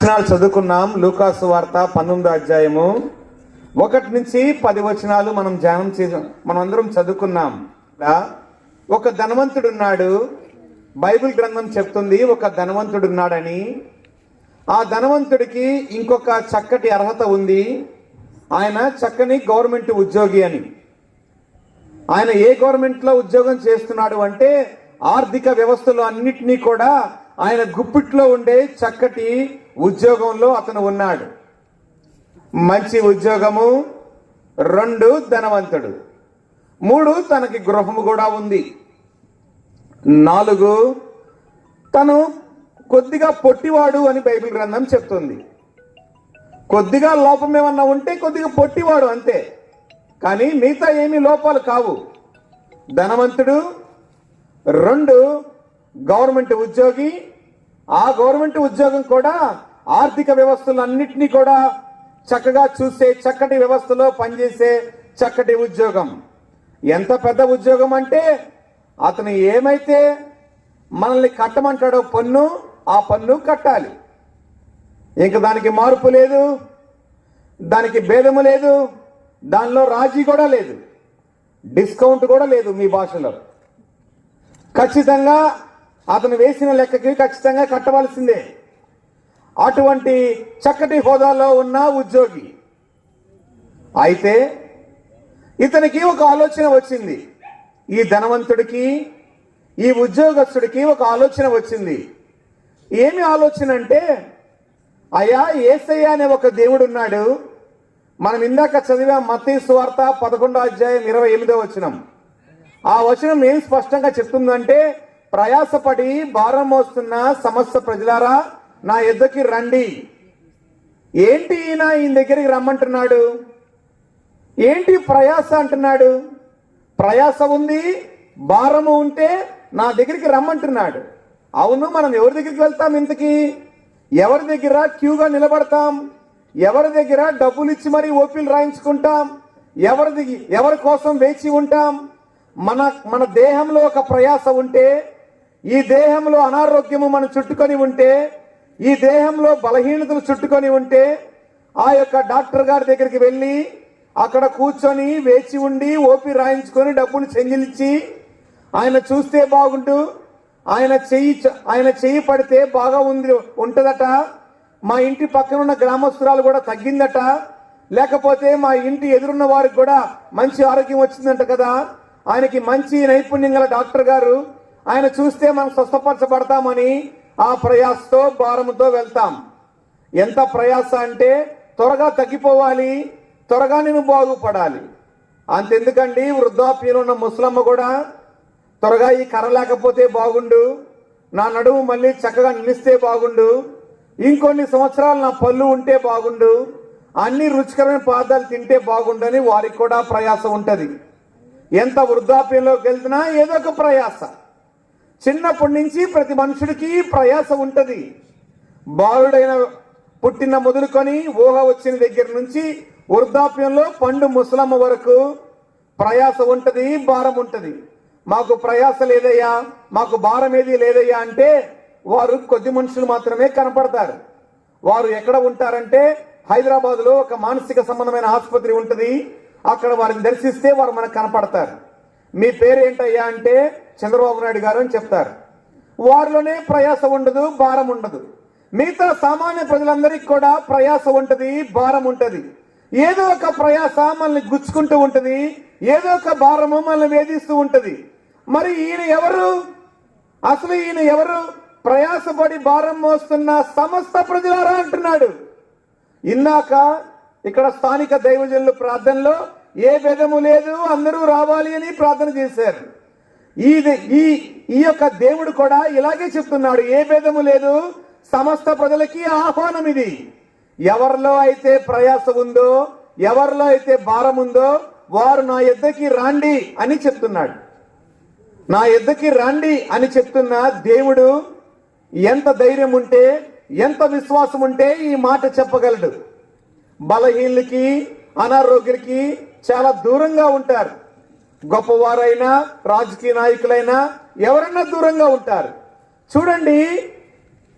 వచనాలు చదువుకున్నాం. లూకాసు వార్త 19వ అధ్యాయము 1 నుంచి 10 వచనాలు మనం ధ్యానం చేసాం. మనం అందరం చదువుకున్నాం. ఒక ధనవంతుడున్నాడు. బైబిల్ గ్రంథం చెప్తుంది ఒక ధనవంతుడున్నాడని. ఆ ధనవంతుడికి ఇంకొక చక్కటి అర్హత ఉంది. ఆయన చక్కని గవర్నమెంట్ ఉద్యోగి అని. ఆయన ఏ గవర్నమెంట్లో ఉద్యోగం చేస్తున్నాడు అంటే ఆర్థిక వ్యవస్థలో అన్నిటినీ కూడా ఆయన గుప్పిట్లో ఉండే చక్కటి ఉద్యోగంలో అతను ఉన్నాడు. మంచి ఉద్యోగము, 2 ధనవంతుడు, 3 తనకి గృహము కూడా ఉంది, 4 తను కొద్దిగా పొట్టివాడు అని బైబిల్ గ్రంథం చెప్తుంది. కొద్దిగా లోపం ఏమన్నా ఉంటే కొద్దిగా పొట్టివాడు అంతే, కానీ మిగతా ఏమీ లోపాలు కావు. ధనవంతుడు, 2 గవర్నమెంట్ ఉద్యోగి. ఆ గవర్నమెంట్ ఉద్యోగం కూడా ఆర్థిక వ్యవస్థలు అన్నిటినీ కూడా చక్కగా చూసే చక్కటి వ్యవస్థలో పనిచేసే చక్కటి ఉద్యోగం. ఎంత పెద్ద ఉద్యోగం అంటే అతను ఏమైతే మనల్ని కట్టమంటాడో పన్ను, ఆ పన్ను కట్టాలి. ఇంక దానికి మార్పు లేదు, దానికి భేదము లేదు, దానిలో రాజీ కూడా లేదు, డిస్కౌంట్ కూడా లేదు. మీ భాషలో ఖచ్చితంగా అతను వేసిన లెక్కకి ఖచ్చితంగా కట్టవలసిందే. అటువంటి చక్కటి హోదాలో ఉన్న ఉద్యోగి. అయితే ఇతనికి ఒక ఆలోచన వచ్చింది. ఈ ధనవంతుడికి, ఈ ఉద్యోగస్తుడికి ఒక ఆలోచన వచ్చింది. ఏమి ఆలోచన అంటే, అయ్యా యేసయ్య అనే ఒక దేవుడు ఉన్నాడు. మనం ఇందాక చదివాం మత్తయి సువార్త 11వ అధ్యాయం 28వ వచనం. ఆ వచనం ఏం స్పష్టంగా చెప్తుందంటే, ప్రయాసపడి భారం మోస్తున్న సమస్త ప్రజలారా నా యొద్దకి రండి. ఏంటి ఈయన దగ్గరికి రమ్మంటున్నాడు? ఏంటి ప్రయాస అంటున్నాడు? ప్రయాస ఉంది, భారము ఉంటే నా దగ్గరికి రమ్మంటున్నాడు. అవును, మనం ఎవరి దగ్గరికి వెళ్తాం? ఇంతకీ ఎవరి దగ్గర క్యూగా నిలబడతాం? ఎవరి దగ్గర డబ్బులు ఇచ్చి మరీ ఓపీలు రాయించుకుంటాం? ఎవరి కోసం వేచి ఉంటాం? మన దేహంలో ఒక ప్రయాస ఉంటే, ఈ దేహంలో అనారోగ్యము మనం చుట్టుకొని ఉంటే, ఈ దేహంలో బలహీనతలు చుట్టుకొని ఉంటే, ఆ యొక్క డాక్టర్ గారి దగ్గరికి వెళ్ళి అక్కడ కూర్చొని వేచి ఉండి ఓపీ రాయించుకొని డబ్బులు చెంగిలిచ్చి ఆయన చూస్తే బాగుండు, ఆయన చెయ్యి పడితే బాగా ఉంటుందట, మా ఇంటి పక్కన ఉన్న గ్రామస్తురాలు కూడా తగ్గిందట, లేకపోతే మా ఇంటి ఎదురున్న వారికి కూడా మంచి ఆరోగ్యం వచ్చిందంట కదా, ఆయనకి మంచి నైపుణ్యం గల డాక్టర్ గారు, ఆయన చూస్తే మనం స్వస్థపరచబడతామని ఆ ప్రయాసతో భారంతో వెళ్తాం. ఎంత ప్రయాస అంటే త్వరగా తగ్గిపోవాలి, త్వరగా నేను బాగుపడాలి. అంతెందుకండి, వృద్ధాప్యంలో ఉన్న ముసలమ్మ కూడా త్వరగా ఈ కర్ర లేకపోతే బాగుండు, నా నడుము మళ్ళీ చక్కగా నిలిస్తే బాగుండు, ఇంకొన్ని సంవత్సరాలు నా పళ్ళు ఉంటే బాగుండు, అన్ని రుచికరమైన పదార్థాలు తింటే బాగుండని వారికి కూడా ప్రయాస ఉంటుంది. ఎంత వృద్ధాప్యంలోకి వెళ్తున్నా ఏదో ఒక ప్రయాస. చిన్నప్పటి నుంచి ప్రతి మనుషుడికి ప్రయాస ఉంటుంది. బాలుడైన పుట్టిన మొదలుకొని ఊహ వచ్చిన దగ్గర నుంచి వృద్ధాప్యంలో పండు ముసలమ్మ వరకు ప్రయాస ఉంటుంది, భారం ఉంటుంది. మాకు ప్రయాస లేదయ్యా, మాకు భారం ఏది లేదయ్యా అంటే వారు కొద్ది మనుషులు మాత్రమే కనపడతారు. వారు ఎక్కడ ఉంటారంటే హైదరాబాద్లో ఒక మానసిక సంబంధమైన ఆసుపత్రి ఉంటుంది. అక్కడ వారిని దర్శిస్తే వారు మనకు కనపడతారు. మీ పేరేంటయ్యా అంటే చంద్రబాబు నాయుడు గారు అని చెప్తారు. వారిలోనే ప్రయాస ఉండదు, భారం ఉండదు. మిగతా సామాన్య ప్రజలందరికీ కూడా ప్రయాస ఉంటుంది, భారం ఉంటుంది. ఏదో ఒక ప్రయాస మనల్ని గుచ్చుకుంటూ ఉంటుంది, ఏదో ఒక భారము మనల్ని వేధిస్తూ ఉంటుంది. మరి ఈయన ఎవరు? అసలు ఈయన ఎవరు? ప్రయాసపడి భారం మోస్తున్న సమస్త ప్రజలారా అంటున్నాడు. ఇందాక ఇక్కడ స్థానిక దైవజనులు ప్రార్థనలో ఏ భేదము లేదు, అందరూ రావాలి అని ప్రార్థన చేశారు. ఈ యొక్క దేవుడు కూడా ఇలాగే చెప్తున్నాడు, ఏ భేదము లేదు, సమస్త ప్రజలకి ఆహ్వానం ఇది. ఎవరిలో అయితే ప్రయాస ఉందో, ఎవరిలో అయితే భారం ఉందో వారు నా యొద్దకి రాండి అని చెప్తున్నాడు. నా యొద్దకి రాండి అని చెప్తున్న దేవుడు ఎంత ధైర్యం ఉంటే, ఎంత విశ్వాసం ఉంటే ఈ మాట చెప్పగలడు. బలహీనులకి, అనారోగ్యులకి చాలా దూరంగా ఉంటారు. గొప్పవారైనా, రాజకీయ నాయకులైనా ఎవరన్నా దూరంగా ఉంటారు. చూడండి,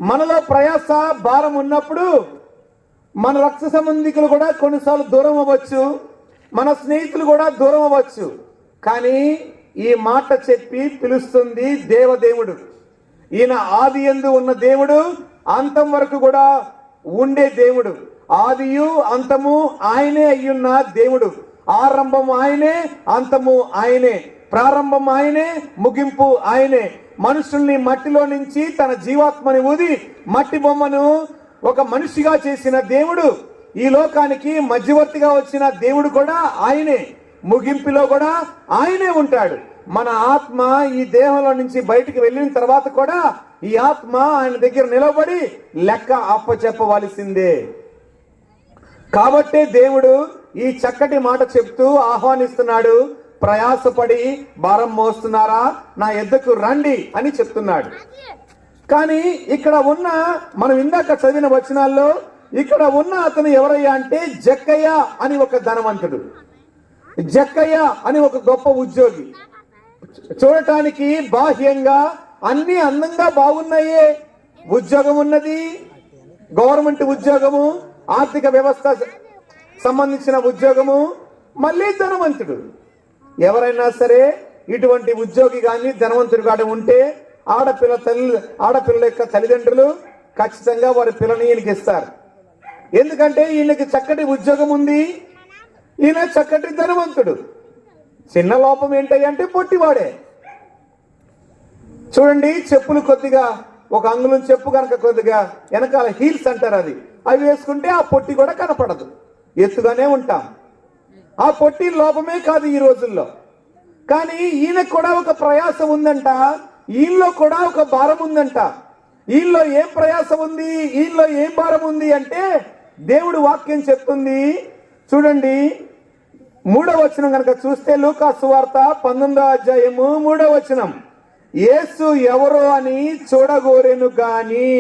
మనలో ప్రయాస భారం ఉన్నప్పుడు మన రక్త సంబంధికులు కూడా కొన్నిసార్లు దూరం అవ్వచ్చు, మన స్నేహితులు కూడా దూరం అవ్వచ్చు. కానీ ఈ మాట చెప్పి పిలుస్తుంది దేవదేవుడు. ఈయన ఆది యందు ఉన్న దేవుడు, అంతం వరకు కూడా ఉండే దేవుడు. ఆదియు అంతము ఆయనే అయ్యున్న దేవుడు. ఆరంభం ఆయనే, అంతము ఆయనే, ప్రారంభం ఆయనే, ముగింపు ఆయనే. మనుషుల్ని మట్టిలో నుంచి తన జీవాత్మని ఊది మట్టి బొమ్మను ఒక మనిషిగా చేసిన దేవుడు. ఈ లోకానికి మధ్యవర్తిగా వచ్చిన దేవుడు కూడా ఆయనే. ముగింపులో కూడా ఆయనే ఉంటాడు. మన ఆత్మ ఈ దేహంలో నుంచి బయటికి వెళ్ళిన తర్వాత కూడా ఈ ఆత్మ ఆయన దగ్గర నిలబడి లెక్క అప్పచెప్పవలసిందే. కాబట్టే దేవుడు ఈ చక్కటి మాట చెప్తూ ఆహ్వానిస్తున్నాడు. ప్రయాసపడి భారం మోస్తున్నారా, నా యొద్దకు రండి అని చెప్తున్నాడు. కానీ ఇక్కడ ఉన్న మనం ఇందాక చదివిన వచనాల్లో ఇక్కడ ఉన్న అతను ఎవరయ్యా అంటే జక్కయ్య అని ఒక ధనవంతుడు, జక్కయ్య అని ఒక గొప్ప ఉద్యోగి. చూడటానికి బాహ్యంగా అన్ని అందంగా బాగున్నాయే. ఉద్యోగం ఉన్నది, గవర్నమెంట్ ఉద్యోగము, ఆర్థిక వ్యవస్థ సంబంధించిన ఉద్యోగము, మళ్ళీ ధనవంతుడు. ఎవరైనా సరే ఇటువంటి ఉద్యోగి కానీ ధనవంతుడు కానీ ఉంటే ఆడపిల్ల యొక్క తల్లిదండ్రులు ఖచ్చితంగా వారి పిల్లని ఈయనకి ఇస్తారు. ఎందుకంటే ఈయనకి చక్కటి ఉద్యోగం ఉంది, ఈయన చక్కటి ధనవంతుడు. చిన్న లోపం ఏంటంటే పొట్టివాడే. చూడండి, చెప్పులు కొద్దిగా ఒక అంగుళం చెప్పు కనుక కొద్దిగా వెనకాల హీల్స్ అంటారు, అవి వేసుకుంటే ఆ పొట్టి కూడా కనపడదు, ఎత్తుగానే ఉంటాం. ఆ పొట్టి లోపమే కాదు ఈ రోజుల్లో. కానీ ఈయనకు కూడా ఒక ప్రయాస ఉందంట, ఈయనలో కూడా ఒక భారం ఉందంట. ఈయనలో ఏం ప్రయాస ఉంది, ఈయనలో ఏం భారం ఉంది అంటే దేవుడు వాక్యం చెప్తుంది. చూడండి, 3వ వచనం కనుక చూస్తే లూకా సువార్త 19వ అధ్యాయము 3వ వచనం. యేసు ఎవరో అని చూడగోరెను గాని.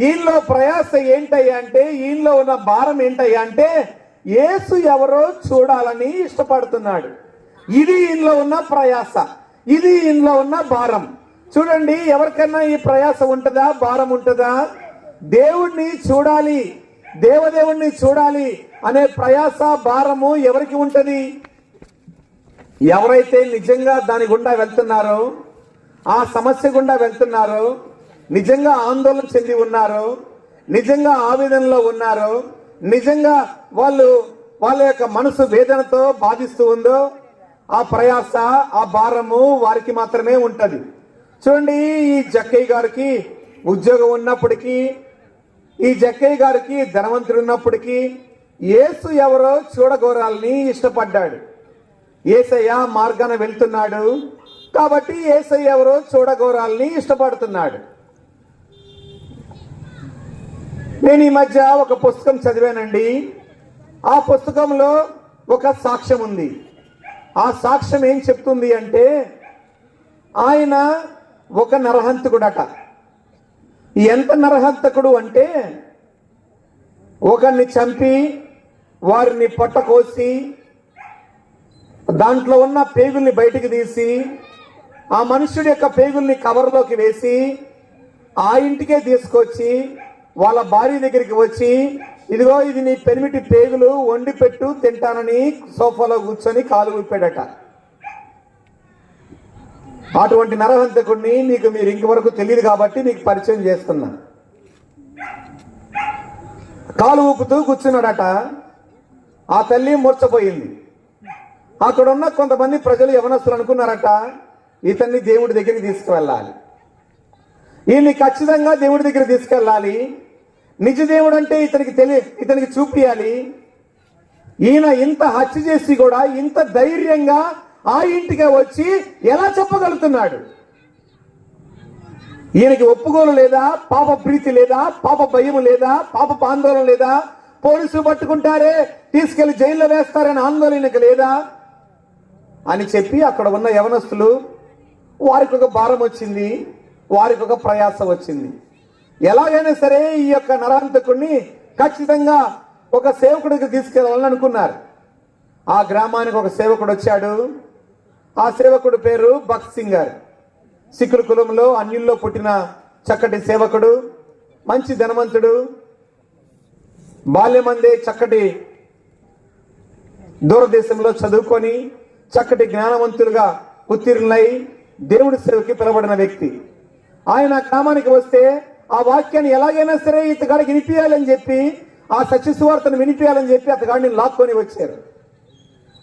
ఈయనలో ప్రయాస ఏంటయ్యా అంటే, ఈయనలో ఉన్న భారం ఏంటయ్యా అంటే యేసు ఎవరో చూడాలని ఇష్టపడుతున్నాడు. ఇది ఈయనలో ఉన్న ప్రయాస, ఇది ఈయనలో ఉన్న భారం. చూడండి, ఎవరికైనా ఈ ప్రయాస ఉంటుందా, భారం ఉంటుందా? దేవుణ్ణి చూడాలి, దేవదేవుణ్ణి చూడాలి అనే ప్రయాస భారము ఎవరికి ఉంటది? ఎవరైతే నిజంగా దాని గుండా వెళ్తున్నారో, ఆ సమస్య గుండా వెళ్తున్నారో, నిజంగా ఆందోళన చెంది ఉన్నారో, నిజంగా ఆవేదనలో ఉన్నారో, నిజంగా వాళ్ళ యొక్క మనసు వేదనతో బాధిస్తూ ఉందో, ఆ ప్రయాస, ఆ భారము వారికి మాత్రమే ఉంటది. చూడండి, ఈ జక్కయ్య గారికి ఉద్యోగం ఉన్నప్పటికీ, ఈ జక్కయ్య గారికి ధనవంతుడు ఉన్నప్పటికీ యేసు ఎవరో చూడగోరాలని ఇష్టపడ్డాడు. యేసయ్య మార్గాన వెళ్తున్నాడు కాబట్టి యేసయ్య ఎవరో చూడగోరాలని ఇష్టపడుతున్నాడు. నేను ఈ మధ్య ఒక పుస్తకం చదివానండి. ఆ పుస్తకంలో ఒక సాక్ష్యం ఉంది. ఆ సాక్ష్యం ఏం చెప్తుంది అంటే, ఆయన ఒక నరహంతకుడట. ఎంత నరహంతకుడు అంటే, ఒకరిని చంపి వారిని పొట్టకోసి దాంట్లో ఉన్న పేగుల్ని బయటికి తీసి ఆ మనుషుడి యొక్క పేగుల్ని కవర్లోకి వేసి ఆ ఇంటికే తీసుకొచ్చి వాళ్ళ భార్య దగ్గరికి వచ్చి, ఇదిగో ఇది నీ పెనిమిటి పేగులు, వండి పెట్టు తింటానని సోఫాలో కూర్చొని కాలు ఊపాడట. అటువంటి నరహంతకుడిని మీరు ఇంతవరకు తెలియదు కాబట్టి మీకు పరిచయం చేస్తున్నా. కాలు ఊపుతూ కూర్చున్నాడట. ఆ తల్లి మూర్చపోయింది. అక్కడున్న కొంతమంది ప్రజలు యవనస్తులు అనుకున్నారట, ఇతన్ని దేవుడి దగ్గరికి తీసుకువెళ్ళాలి, ఈయన్ని ఖచ్చితంగా దేవుడి దగ్గర తీసుకెళ్ళాలి, నిజ దేవుడు అంటే ఇతనికి చూపియాలి. ఈయన ఇంత హత్య చేసి కూడా ఇంత ధైర్యంగా ఆ ఇంటికి వచ్చి ఎలా చెప్పగలుగుతున్నాడు? ఈయనకి ఒప్పుకోలు లేదా, పాప ప్రీతి లేదా, పాప భయం లేదా, పాప ఆందోళన లేదా, పోలీసులు పట్టుకుంటారే తీసుకెళ్లి జైల్లో వేస్తారని ఆందోళనకు లేదా అని చెప్పి అక్కడ ఉన్న యవనస్తులు వారికి ఒక భారం వచ్చింది, వారికి ఒక ప్రయాస వచ్చింది. ఎలాగైనా సరే ఈ యొక్క నరహంతకుడిని ఖచ్చితంగా ఒక సేవకుడికి తీసుకెళ్ళాలని అనుకున్నారు. ఆ గ్రామానికి ఒక సేవకుడు వచ్చాడు. ఆ సేవకుడు పేరు భగత్ సింగ్ గారు. సిక్కుల కులంలో అన్యుల్లో పుట్టిన చక్కటి సేవకుడు. మంచి ధనవంతుడు, బాల్యమందే చక్కటి దూరదేశంలో చదువుకొని చక్కటి జ్ఞానవంతులుగా ఉత్తీర్ణులై దేవుడి సేవకి పిలబడిన వ్యక్తి. ఆయన గ్రామానికి వస్తే ఆ వాక్యాన్ని ఎలాగైనా సరే ఇతగాడికి వినిపించాలని చెప్పి, ఆ సత్య సువార్తను వినిపించాలని చెప్పి అతగాడిని లాక్కొని వచ్చారు.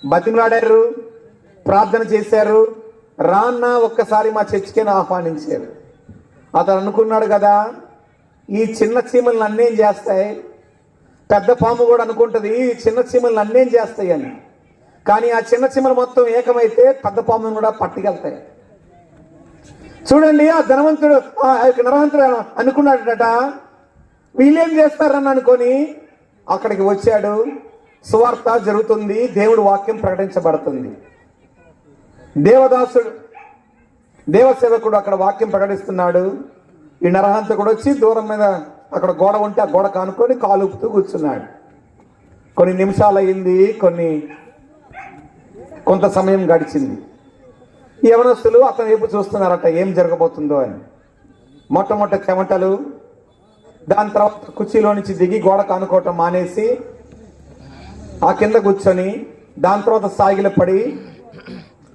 బతిమలాడారు, ప్రార్థన చేశారు. రాన్న ఒక్కసారి మా చర్చికి ఆహ్వానించారు. అతను అనుకున్నాడు కదా, ఈ చిన్న చీమలను అన్నేం చేస్తాయి, పెద్ద పాము కూడా అనుకుంటుంది ఈ చిన్న చీమలను అన్నేం చేస్తాయి అని. కానీ ఆ చిన్న చీమలు మొత్తం ఏకమైతే పెద్ద పామును కూడా పట్టుకెళ్తాయి. చూడండి, ఆ ధనవంతుడు నరహంతుడు అనుకున్నాడట, వీళ్ళేం చేస్తారని అనుకొని అక్కడికి వచ్చాడు. సువార్త జరుగుతుంది, దేవుడి వాక్యం ప్రకటించబడుతుంది. దేవదాసుడు, దేవసేవకుడు అక్కడ వాక్యం ప్రకటిస్తున్నాడు. ఈ నరహంతకుడు వచ్చి దూరం మీద అక్కడ గోడ ఉంటే ఆ గోడ కానుకొని కాలుపుతూ కూర్చున్నాడు. కొన్ని నిమిషాలు అయింది, కొంత సమయం గడిచింది. యవనస్తులు అతని వైపు చూస్తున్నారట, ఏం జరగబోతుందో అని. మొట్టమొదటి చెమటలు, దాని తర్వాత కుర్చీలో నుంచి దిగి గోడ కానుకోవటం మానేసి ఆ కింద కూర్చొని దాని తర్వాత సాగిల పడి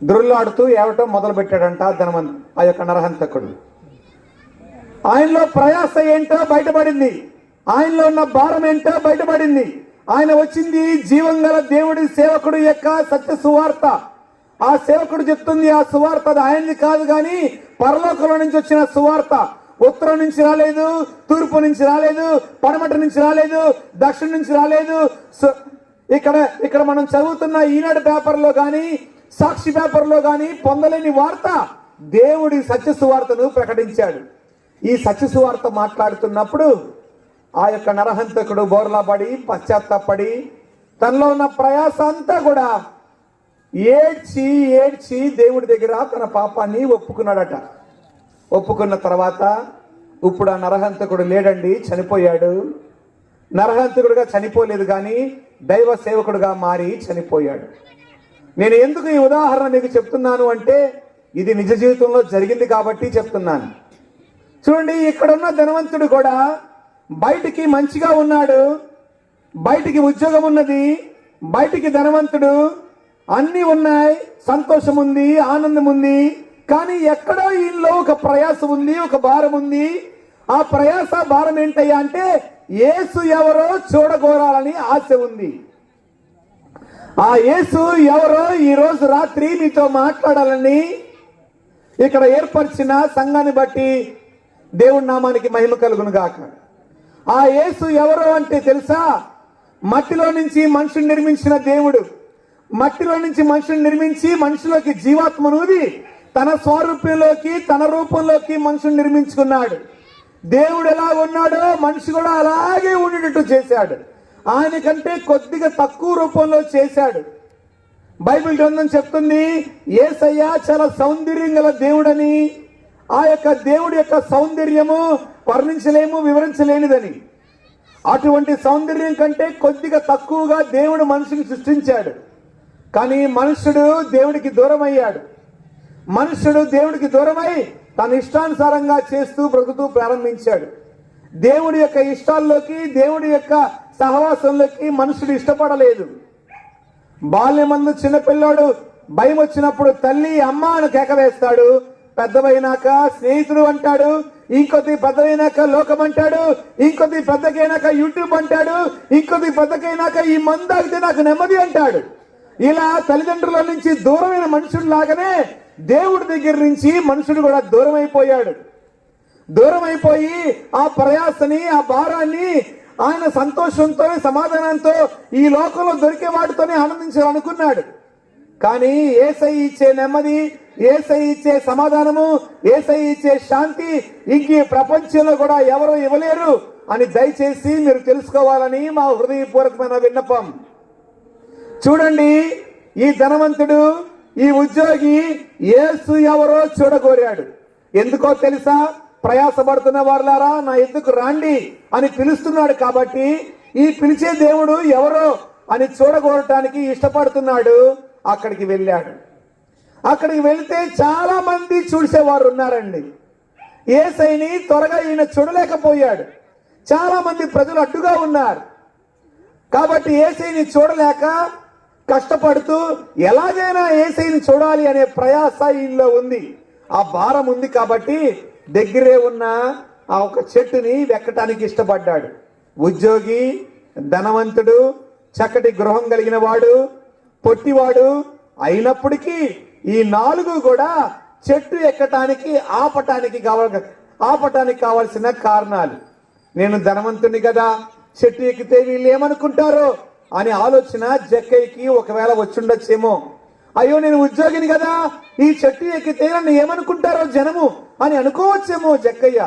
దుర్లాడుతూ ఏవటం మొదలు పెట్టాడంట ఆ యొక్క నరహంతకుడు. ఆయనలో ప్రయాస ఏంటో బయటపడింది, ఆయనలో ఉన్న భారం ఏంటో బయటపడింది. ఆయన వచ్చింది జీవం గల దేవుడి సేవకుడు యొక్క సత్య సువార్త. ఆ సేవకుడు చెప్తుంది ఆ సువార్త అది ఆయనది కాదు, కానీ పరలోకంలో నుంచి వచ్చిన సువార్త. ఉత్తరం నుంచి రాలేదు, తూర్పు నుంచి రాలేదు, పడమట నుంచి రాలేదు, దక్షిణ నుంచి రాలేదు. ఇక్కడ మనం చదువుతున్న ఈనాడు పేపర్లో కానీ సాక్షి పేపర్లో కానీ పొందలేని వార్త దేవుడి సత్య సువార్తను ప్రకటించాడు. ఈ సత్య సువార్త మాట్లాడుతున్నప్పుడు ఆ యొక్క నరహంతకుడు బోర్లాపడి పశ్చాత్తాపడి తనలో ఉన్న ప్రయాస అంతా కూడా ఏడ్చి ఏడ్చి దేవుడి దగ్గర తన పాపాన్ని ఒప్పుకున్నాడట. ఒప్పుకున్న తర్వాత ఇప్పుడు ఆ నరహంతకుడు లేడండి, చనిపోయాడు. నరహంతకుడుగా చనిపోలేదు, కానీ దైవ సేవకుడుగా మారి చనిపోయాడు. నేను ఎందుకు ఈ ఉదాహరణ మీకు చెప్తున్నాను అంటే, ఇది నిజ జీవితంలో జరిగింది కాబట్టి చెప్తున్నాను. చూడండి, ఇక్కడున్న ధనవంతుడు కూడా బయటికి మంచిగా ఉన్నాడు, బయటికి ఉద్యోగం ఉన్నది, బయటికి ధనవంతుడు, అన్నీ ఉన్నాయి, సంతోషం ఉంది, ఆనందం ఉంది. కానీ ఎక్కడో ఈయనలో ఒక ప్రయాసం ఉంది, ఒక భారం ఉంది. ఆ ప్రయాస భారం ఏంటయ్యా అంటే, యేసు ఎవరో చూడగోరాలని ఆశ ఉంది. ఆ యేసు ఎవరో ఈరోజు రాత్రి మీతో మాట్లాడాలని ఇక్కడ ఏర్పరిచిన సంఘాన్ని బట్టి దేవుడి నామానికి మహిమ కలుగును గాక. ఆ యేసు ఎవరో అంటే తెలుసా? మట్టిలో నుంచి మనుషుని నిర్మించిన దేవుడు. మట్టిలో నుంచి మనుషుని నిర్మించి మనుషులోకి జీవాత్మనుది తన స్వరూపంలోకి తన రూపంలోకి మనుషుని నిర్మించుకున్నాడు. దేవుడు ఎలా ఉన్నాడో మనిషి కూడా అలాగే ఉండేటట్టు చేశాడు. ఆయన కంటే కొద్దిగా తక్కువ రూపంలో చేశాడు. బైబిల్ గ్రంథం చెప్తుంది యేసయ్య చాలా సౌందర్యం గల దేవుడని. ఆ యొక్క దేవుడి యొక్క సౌందర్యము వర్ణించలేము, వివరించలేనిదని. అటువంటి సౌందర్యం కంటే కొద్దిగా తక్కువగా దేవుడు మనిషిని సృష్టించాడు. కానీ మనుషుడు దేవుడికి దూరం అయ్యాడు. మనుషుడు దేవుడికి దూరమై తన ఇష్టానుసారంగా చేస్తూ బ్రతుకుతూ ప్రారంభించాడు. దేవుడి యొక్క ఇష్టాల్లోకి, దేవుడి యొక్క సహవాసంలోకి మనుషుడు ఇష్టపడలేదు. బాల్యమందు చిన్నపిల్లాడు భయం వచ్చినప్పుడు తల్లి అమ్మ అని కేక వేస్తాడు. పెద్దవైనాక స్నేహితుడు అంటాడు, ఇంకొద్ది పెద్దవైనాక లోకం అంటాడు, ఇంకొద్ది పెద్దకైనాక యూట్యూబ్ అంటాడు, ఇంకొద్ది పెద్దకైనాక ఈ మందు తాగితే నాకు నెమ్మది అంటాడు. ఇలా తల్లిదండ్రుల నుంచి దూరమైన మనుషుడు లాగానే దేవుడి దగ్గర నుంచి మనుషుడు కూడా దూరం అయిపోయాడు. దూరం అయిపోయి ఆ ప్రయాసని, ఆ భారాన్ని ఆయన సంతోషంతో, సమాధానంతో ఈ లోకంలో దొరికే వాటితోనే ఆనందించాలనుకున్నాడు. కానీ యేసయ్య ఇచ్చే నెమ్మది, యేసయ్య ఇచ్చే సమాధానము, యేసయ్య ఇచ్చే శాంతి ఇంక ప్రపంచంలో కూడా ఎవరు ఇవ్వలేరు అని దయచేసి మీరు తెలుసుకోవాలని మా హృదయపూర్వకమైన విన్నపం. చూడండి, ఈ ధనవంతుడు, ఈ ఉద్యోగి యేసు ఎవరో చూడగోరాడు. ఎందుకో తెలుసా? ప్రయాసపడుతున్న వారులారా నా ఎద్దుకు రాండి అని పిలుస్తున్నాడు కాబట్టి ఈ పిలిచే దేవుడు ఎవరో అని చూడగోరటానికి ఇష్టపడుతున్నాడు. అక్కడికి వెళ్ళాడు. అక్కడికి వెళితే చాలా మంది చూసేవారు ఉన్నారండి. యేసయ్యని త్వరగా ఈయన చూడలేకపోయాడు. చాలా మంది ప్రజలు అడ్డుగా ఉన్నారు. కాబట్టి యేసయ్యని చూడలేక కష్టపడుతూ ఎలాగైనా యేసయ్యని చూడాలి అనే ప్రయాస ఈయనలో ఉంది. ఆ భారం ఉంది కాబట్టి దగ్గరే ఉన్న ఆ ఒక చెట్టుని వెక్కటానికి ఇష్టపడ్డాడు. ఉద్యోగి, ధనవంతుడు, చక్కటి గృహం కలిగిన వాడు, పొట్టివాడు అయినప్పటికీ ఈ 4 కూడా చెట్టు ఎక్కటానికి ఆపటానికి కావాల్సిన కారణాలు. నేను ధనవంతుని కదా, చెట్టు ఎక్కితే వీళ్ళు ఏమనుకుంటారో అనే ఆలోచన జక్కయ్యకి ఒకవేళ వచ్చుండొచ్చేమో. అయ్యో నేను ఉద్యోగిని కదా, ఈ చెట్టు ఎక్కితే నన్ను ఏమనుకుంటారో జనము అని అనుకోవచ్చేమో జక్కయ్య.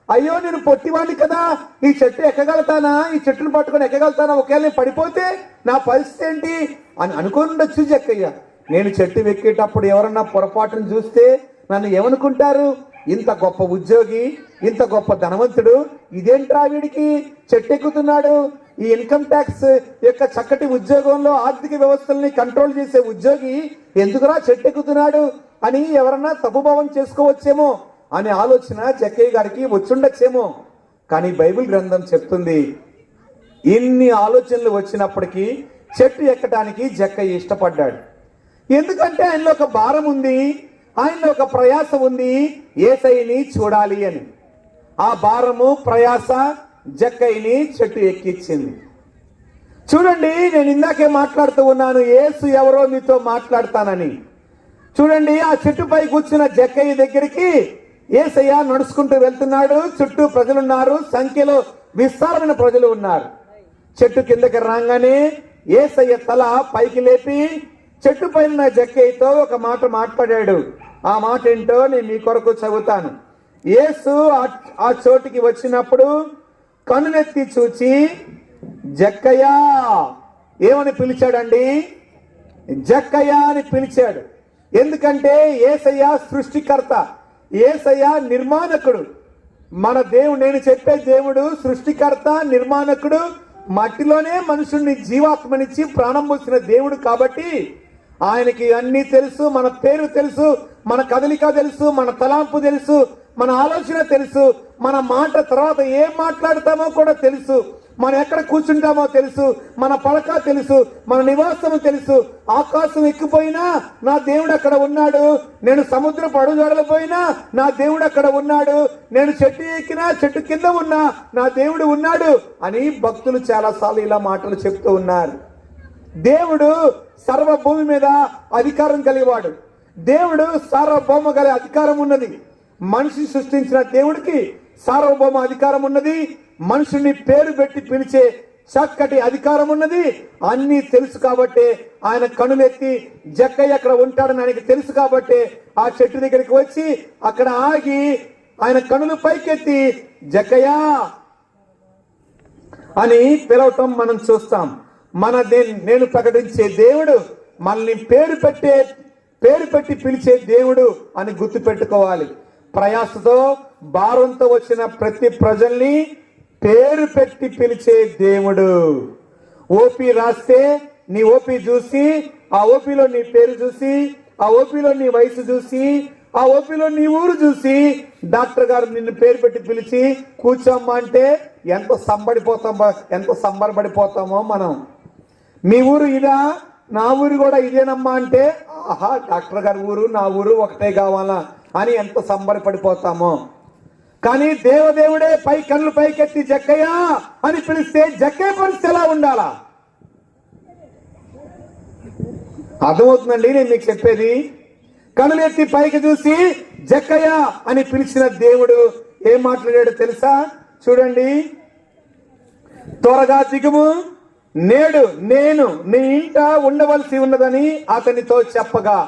అయ్యో నేను పొట్టివాడిని కదా, ఈ చెట్టు ఎక్కగలుగుతానా, ఈ చెట్టును పట్టుకొని ఎక్కగలుగుతానా, ఒకవేళ నేను పడిపోతే నా పరిస్థితి ఏంటి అని అనుకోనుండొచ్చు జక్కయ్య. నేను చెట్టు ఎక్కేటప్పుడు ఎవరన్నా పొరపాటును చూస్తే నన్ను ఏమనుకుంటారు, ఇంత గొప్ప ఉద్యోగి, ఇంత గొప్ప ధనవంతుడు, ఇదేంట్రా వీడికి చెట్టు ఎక్కుతున్నాడు, ఈ ఇన్కమ్ ట్యాక్స్ యొక్క చక్కటి ఉద్యోగంలో ఆర్థిక వ్యవస్థల్ని కంట్రోల్ చేసే ఉద్యోగి ఎందుకురా చెట్టు ఎక్కుతున్నాడు అని ఎవరన్నా తప్పుభావం చేసుకోవచ్చేమో అనే ఆలోచన జక్కయ్య గారికి వచ్చుండొచ్చేమో. కానీ బైబిల్ గ్రంథం చెప్తుంది, ఇన్ని ఆలోచనలు వచ్చినప్పటికీ చెట్టు ఎక్కడానికి జక్కయ్య ఇష్టపడ్డాడు. ఎందుకంటే ఆయనలో ఒక భారం ఉంది, ఆయనలో ఒక ప్రయాస ఉంది, యేసయ్యని చూడాలి అని. ఆ భారము ప్రయాస జక్కయ్యని చెట్టు ఎక్కించింది. చూడండి, నేను ఇందాకే మాట్లాడుతూ ఉన్నాను, యేసు ఎవరో మీతో మాట్లాడతానని. చూడండి, ఆ చెట్టుపై కూర్చున్న జక్కయ్య దగ్గరికి యేసయ్య నడుచుకుంటూ వెళ్తున్నాడు. చుట్టూ ప్రజలున్నారు, సంఖ్యలో విస్తారమైన ప్రజలు ఉన్నారు. చెట్టు కిందకి రాగానే యేసయ్య తల పైకి లేపి చెట్టు పైన జక్కయ్యతో ఒక మాట మాట్లాడాడు. ఆ మాట ఏంటో నేను మీ కొరకు చదువుతాను. యేసు ఆ చోటికి వచ్చినప్పుడు కన్నులెత్తి చూచి జక్కయ్య ఏమని పిలిచాడండి? జక్కయ్య అని పిలిచాడు. ఎందుకంటే యేసయ్య సృష్టికర్త, యేసయ్య నిర్మాణకుడు. మన దేవుడు, నేను చెప్పే దేవుడు సృష్టికర్త, నిర్మాణకుడు. మట్టిలోనే మనుషుణ్ణి జీవాత్మనిచ్చి ప్రాణం పోసిన దేవుడు. కాబట్టి ఆయనకి అన్నీ తెలుసు, మన పేరు తెలుసు, మన కదలిక తెలుసు, మన తలాంపు తెలుసు, మన ఆలోచన తెలుసు, మన మాట తర్వాత ఏం మాట్లాడతామో కూడా తెలుసు, మనం ఎక్కడ కూర్చుంటామో తెలుసు, మన పడక తెలుసు, మన నివాసము తెలుసు. ఆకాశం ఎక్కిపోయినా నా దేవుడు అక్కడ ఉన్నాడు, నేను సముద్రపు అడుగడలిపోయినా నా దేవుడు అక్కడ ఉన్నాడు, నేను చెట్టు ఎక్కినా చెట్టు కింద ఉన్నా నా దేవుడు ఉన్నాడు అని భక్తులు చాలాసార్లు ఇలా మాటలు చెప్తూ ఉన్నారు. దేవుడు సర్వభూమి మీద అధికారం కలిగేవాడు. దేవుడు సార్వభౌమ గల అధికారం ఉన్నది. మనిషి సృష్టించిన దేవుడికి సార్వభౌమ అధికారం ఉన్నది. మనుషుని పేరు పెట్టి పిలిచే చక్కటి అధికారం ఉన్నది. అన్నీ తెలుసు కాబట్టి ఆయన కనులెత్తి జక్కయ్య అక్కడ ఉంటాడని ఆయనకి తెలుసు కాబట్టి ఆ చెట్టు దగ్గరికి వచ్చి అక్కడ ఆగి ఆయన కనులు పైకెత్తి జక్కయ్య అని పిలవటం మనం చూస్తాం. నేను ప్రకటించే దేవుడు మనల్ని పేరు పెట్టి పిలిచే దేవుడు అని గుర్తు పెట్టుకోవాలి. ప్రయాసతో భారంతో వచ్చిన ప్రతి ప్రజల్ని పేరు పెట్టి పిలిచే దేవుడు. ఓపీ రాస్తే నీ ఓపీ చూసి, ఆ ఓపీలో నీ పేరు చూసి, ఆ ఓపీలో నీ వయసు చూసి, ఆ ఓపీలో నీ ఊరు చూసి డాక్టర్ గారు నిన్ను పేరు పెట్టి పిలిచి కూర్చోమ్మా అంటే ఎంత సంబరపడిపోతామో మనం. మీ ఊరు ఇదా, నా ఊరు కూడా ఇదేనమ్మా అంటే ఆహా డాక్టర్ గారి ఊరు నా ఊరు ఒకటే కావాలా అని ఎంత సంబరపడిపోతామో. కానీ దేవదేవుడే కళ్ళు పైకెత్తి జక్కయ్య అని పిలిస్తే జక్కయ్య పరిస్థితి ఎలా ఉండాలా? అర్థమవుతుందండి నేను మీకు చెప్పేది? కనులెత్తి పైకి చూసి జక్కయ్య అని పిలిచిన దేవుడు ఏం మాట్లాడాడో తెలుసా? చూడండి, త్వరగా దిగుము, నేడు నేను నీ ఇంట ఉండవలసి ఉన్నదని అతనితో చెప్పగా,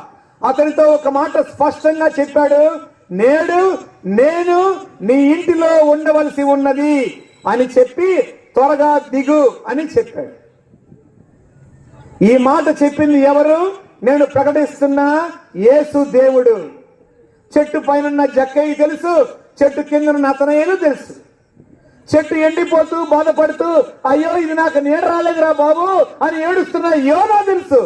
అతనితో ఒక మాట స్పష్టంగా చెప్పాడు, నేడు నేను నీ ఇంటిలో ఉండవలసి ఉన్నది అని చెప్పి త్వరగా దిగు అని చెప్పాడు. ఈ మాట చెప్పింది ఎవరు? నేను ప్రకటిస్తున్న యేసు దేవుడు. చెట్టు పైన జక్కయ్య తెలుసు, చెట్టు కింద నతనయేలు తెలుసు. చెట్టు ఎండిపోతూ బాధపడుతూ అయ్యో ఇది నాకు నీడ రాలేదురా బాబు అని ఏడుస్తున్న యోనా తెలుసు.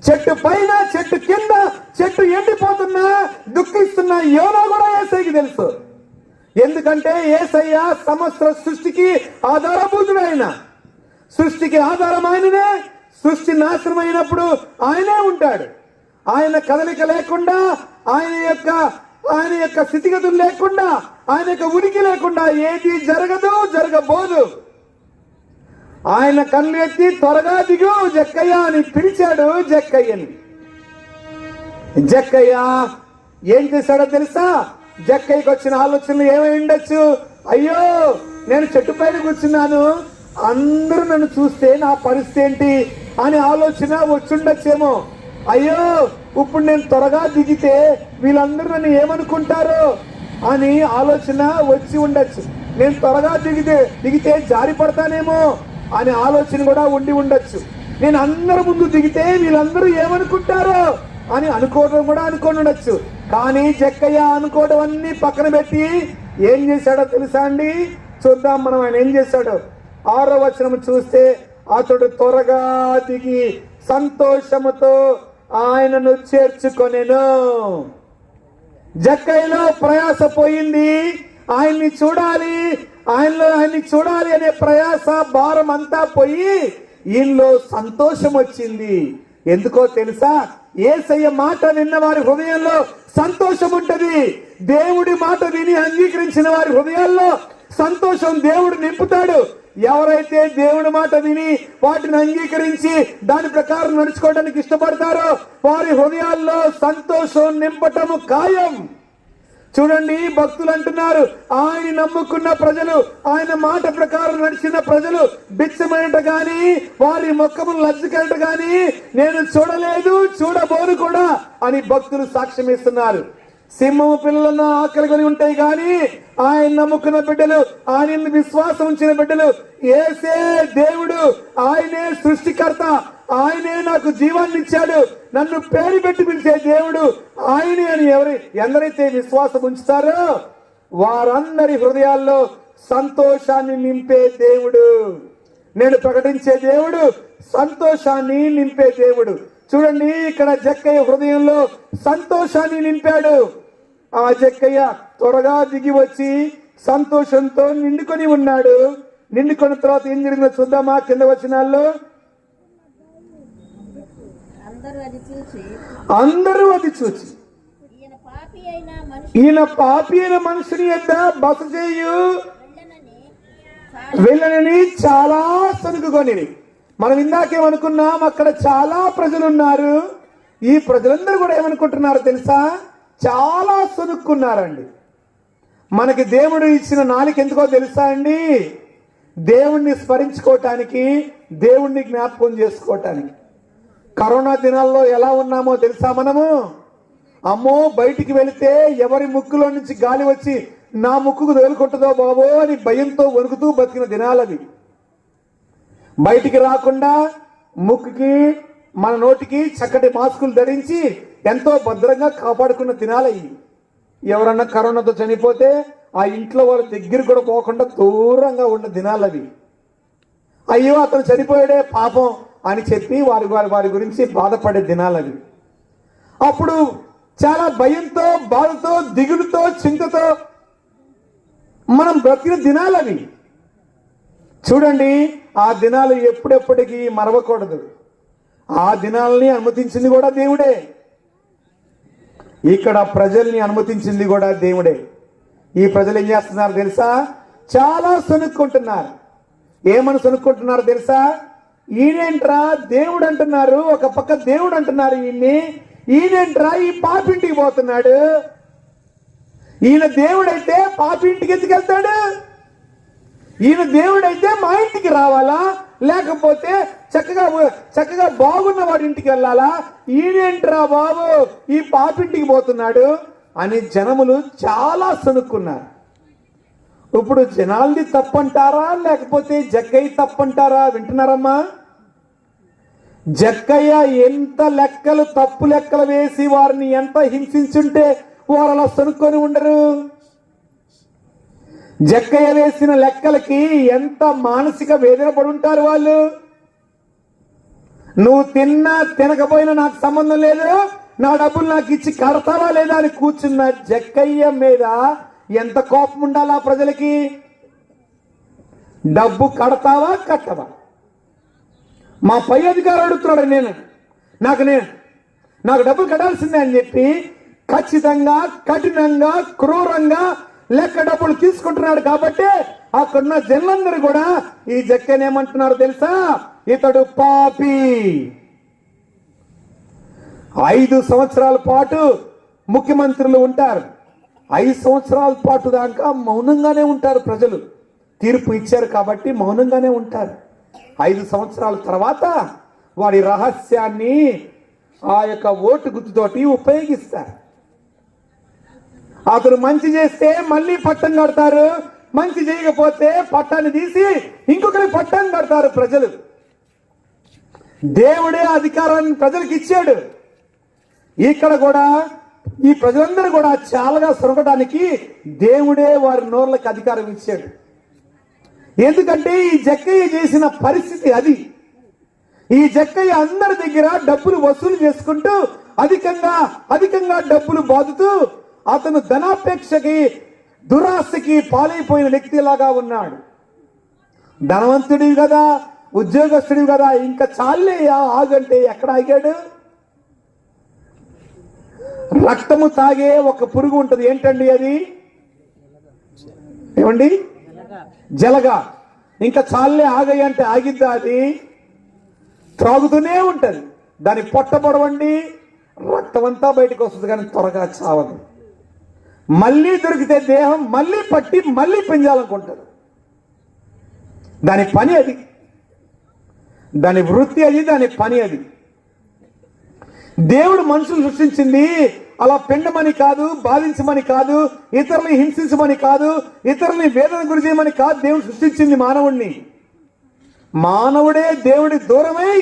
చెట్టు పైన చెట్టు కింద చెట్టు ఎండిపోతున్నా దుఃఖిస్తున్న యోనా కూడా యేసయ్యకి తెలుసు. ఎందుకంటే యేసయ్య సమస్త సృష్టికి ఆధారభూతుడైన, సృష్టికి ఆధారం ఆయననే. సృష్టి నాశనమైనప్పుడు ఆయనే ఉంటాడు. ఆయన కదలిక లేకుండా, ఆయన యొక్క స్థితిగతులు లేకుండా, ఆయన యొక్క ఉనికి లేకుండా ఏది జరగదు, జరగబోదు. ఆయన కళ్ళు ఎత్తి త్వరగా దిగు జక్కయ్య అని పిలిచాడు జక్కయ్యని. జక్కయ్య ఏం చేశాడో తెలుసా? జక్కయ్యకి వచ్చిన ఆలోచనలు ఏమై ఉండొచ్చు? అయ్యో, నేను చెట్టు పైన కూర్చున్నాను, అందరూ నన్ను చూస్తే నా పరిస్థితి ఏంటి అని ఆలోచన వచ్చుండొచ్చేమో. అయ్యో, ఇప్పుడు నేను త్వరగా దిగితే వీళ్ళందరూ నన్ను ఏమనుకుంటారో అని ఆలోచన వచ్చి ఉండొచ్చు. నేను త్వరగా దిగితే జారి పడతానేమో అనే ఆలోచన కూడా ఉండి ఉండొచ్చు. నేను అందరి ముందు దిగితే వీళ్ళందరూ ఏమనుకుంటారో అని అనుకోవడం కూడా అనుకోని ఉండొచ్చు. కానీ జక్కయ్య అనుకోవడం అన్ని పక్కన పెట్టి ఏం చేశాడో తెలుసా అండి? చూద్దాం మనం ఆయన ఏం చేశాడో. 6వ వచనం చూస్తే, అతడు త్వరగా దిగి సంతోషముతో ఆయనను చేర్చుకొనెను. జక్కయ్యలో ప్రయాస పోయింది. ఆయన్ని చూడాలి అనే ప్రయాస భారం అంతా పోయి ఈయనలో సంతోషం వచ్చింది. ఎందుకో తెలుసా? యేసయ్య మాట విన్న వారి హృదయంలో సంతోషం ఉంటది. దేవుడి మాట విని అంగీకరించిన వారి హృదయాల్లో సంతోషం దేవుడు నింపుతాడు. ఎవరైతే దేవుడి మాట విని వాటిని అంగీకరించి దాని ప్రకారం నడుచుకోవడానికి ఇష్టపడతారో వారి హృదయాల్లో సంతోషం నింపటము ఖాయం. చూడండి, భక్తులు అంటున్నారు, ఆయన నమ్ముకున్న ప్రజలు, ఆయన మాట ప్రకారం నడిచిన ప్రజలు బిచ్చమైనట గాని, వారి ముఖములు లజ్జకైనట గాని నేను చూడలేదు, చూడబోను కూడా అని భక్తులు సాక్ష్యం ఇస్తున్నారు. సింహము పిల్లలను ఆకలి కొని ఉంటాయి కానీ ఆయన నమ్ముకున్న బిడ్డలు, ఆయన విశ్వాసం ఉంచిన బిడ్డలు, యేసే దేవుడు, ఆయనే సృష్టికర్త, ఆయనే నాకు జీవాన్ని ఇచ్చాడు, నన్ను పేరు పెట్టి పిలిచే దేవుడు ఆయనే అని ఎందరైతే విశ్వాసం ఉంచుతారో వారందరి హృదయాల్లో సంతోషాన్ని నింపే దేవుడు. నేను ప్రకటించే దేవుడు సంతోషాన్ని నింపే దేవుడు. చూడండి, ఇక్కడ జక్కయ్య హృదయంలో సంతోషాన్ని నింపాడు. ఆ జక్కయ్య త్వరగా దిగి వచ్చి సంతోషంతో నిండుకొని ఉన్నాడు. నిండుకున్న తర్వాత ఏం జరిగిందో చూద్దామా? కింద వచనాల్లో, అందరూ అది చూచి ఈయన పాపి అయిన మనుషుని యొద్ద బస చేయు వెళ్ళనని చాలా సనుకుకొని. మనం ఇందాకేమనుకున్నాం, అక్కడ చాలా ప్రజలు ఉన్నారు. ఈ ప్రజలందరూ కూడా ఏమనుకుంటున్నారు తెలుసా? చాలా సనుక్కున్నారండి. మనకి దేవుడు ఇచ్చిన నాలుక ఎందుకో తెలుసా అండి? దేవుణ్ణి స్మరించుకోవటానికి, దేవుణ్ణి జ్ఞాపకం చేసుకోవటానికి. కరోనా దినాల్లో ఎలా ఉన్నామో తెలుసా? మనము అమ్మో, బయటికి వెళితే ఎవరి ముక్కులో నుంచి గాలి వచ్చి నా ముక్కుకు తగులుకుంటుందో బాబో అని భయంతో వణుకుతూ బతికిన దినాలవి. బయటికి రాకుండా ముక్కుకి, మన నోటికి చక్కటి మాస్కులు ధరించి ఎంతో భద్రంగా కాపాడుకున్న దినాలయ్యి. ఎవరన్నా కరోనాతో చనిపోతే ఆ ఇంట్లో వాళ్ళ దగ్గర కూడా పోకుండా దూరంగా ఉన్న దినాలవి. అయ్యో, అతను చనిపోయాడే పాపం అని చెప్పి వారి గురించి బాధపడే దినాలవి. అప్పుడు చాలా భయంతో, బాధతో, దిగులుతో, చింతతో మనం బ్రతికిన దినాలవి. చూడండి, ఆ దినాలు ఎప్పుడెప్పటికీ మరవకూడదు. ఆ దినాలని అనుమతించింది కూడా దేవుడే. ఇక్కడ ప్రజల్ని అనుమతించింది కూడా దేవుడే. ఈ ప్రజలు ఏం చేస్తున్నారు తెలుసా? చాలా సనుక్కుంటున్నారు. ఏమని సనుక్కుంటున్నారు తెలుసా? ఈయనేంట్రా దేవుడు అంటున్నారు, ఒక పక్క దేవుడు అంటున్నారు ఈయనేంట్రా ఈ పాపింటికి పోతున్నాడు, ఈయన దేవుడైతే పాపింటికి ఎందుకెళ్తాడు? ఈయన దేవుడైతే మా ఇంటికి రావాలా, లేకపోతే చక్కగా బాగున్న వాడి ఇంటికి వెళ్ళాలా? ఈయనేంట్రా బాబు ఈ పాపింటికి పోతున్నాడు అని జనములు చాలా సనుక్కున్నారు. ఇప్పుడు జనాల్ది తప్పంటారా లేకపోతే జక్కయ్య తప్పంటారా? వింటున్నారమ్మా? జక్కయ్య ఎంత తప్పు లెక్కలు వేసి వారిని ఎంత హింసించుంటే వారు అలా సనుక్కొని ఉండరు. జక్కయ్య వేసిన లెక్కలకి ఎంత మానసిక వేదన పడుంటారు వాళ్ళు. నువ్వు తిన్నా తినకపోయినా నాకు సంబంధం లేదు, నా డబ్బులు నాకు ఇచ్చి కడతావా లేదా అని కూర్చున్న జక్కయ్య మీద ఎంత కోపం ఉండాలా ప్రజలకి? డబ్బు కడతావా కట్టవా? మా పై అధికారులు అడుగుతున్నాడు, నాకు డబ్బులు కట్టాల్సిందే అని చెప్పి ఖచ్చితంగా, కఠినంగా, క్రూరంగా లెక్క డబ్బులు తీసుకుంటున్నాడు. కాబట్టి అక్కడున్న జనులందరూ కూడా ఈ జక్కని ఏమంటున్నారు తెలుసా? ఇతడు పాపి. 5 సంవత్సరాల పాటు ముఖ్యమంత్రులు ఉంటారు. 5 సంవత్సరాల పాటు దాకా మౌనంగానే ఉంటారు ప్రజలు. తీర్పు ఇచ్చారు కాబట్టి మౌనంగానే ఉంటారు. 5 సంవత్సరాల తర్వాత వాడి రహస్యాన్ని ఆ యొక్క ఓటు గుర్తుతోటి ఉపయోగిస్తారు. అతను మంచి చేస్తే మళ్ళీ పట్టం కడతారు, మంచి చేయకపోతే పట్టాన్ని తీసి ఇంకొకరి పట్టం కడతారు ప్రజలు. దేవుడే అధికారాన్ని ప్రజలకు ఇచ్చాడు. ఇక్కడ కూడా ఈ ప్రజలందరూ కూడా చాలాగా సొరగడానికి దేవుడే వారి నోర్లకు అధికారం ఇచ్చాడు. ఎందుకంటే ఈ జక్కయ్య చేసిన పరిస్థితి అది. ఈ జక్కయ్య అందరి దగ్గర డబ్బులు వసూలు చేసుకుంటూ అధికంగా డబ్బులు బాదుతూ అతను ధనాపేక్షకి, దురాశకి పాలైపోయిన వ్యక్తిలాగా ఉన్నాడు. ధనవంతుడివి కదా, ఉద్యోగస్తుడివి కదా, ఇంకా చాలే ఆగంటే ఎక్కడ ఆగాడు? రక్తము తాగే ఒక పురుగు ఉంటుంది. ఏంటండి అది? ఏమండి? జలగా. ఇంకా చాలే ఆగాయి అంటే ఆగిద్దా? అది త్రాగుతూనే ఉంటది. దాని పొట్ట పొడవండి, రక్తం అంతా బయటకు వస్తుంది కానీ త్వరగా చావదు. మళ్ళీ దొరికితే దేహం మళ్ళీ పట్టి మళ్ళీ పెంచాలనుకుంటారు. దాని పని అది, దాని వృత్తి అది, దాని పని అది. దేవుడు మనుషులు సృష్టించింది అలా పెండమని కాదు, బాధించమని కాదు, ఇతరుల్ని హింసించమని కాదు, ఇతరుల్ని వేదన గురి చేయమని కాదు. దేవుడు సృష్టించింది మానవుడిని. మానవుడే దేవుడి దూరమై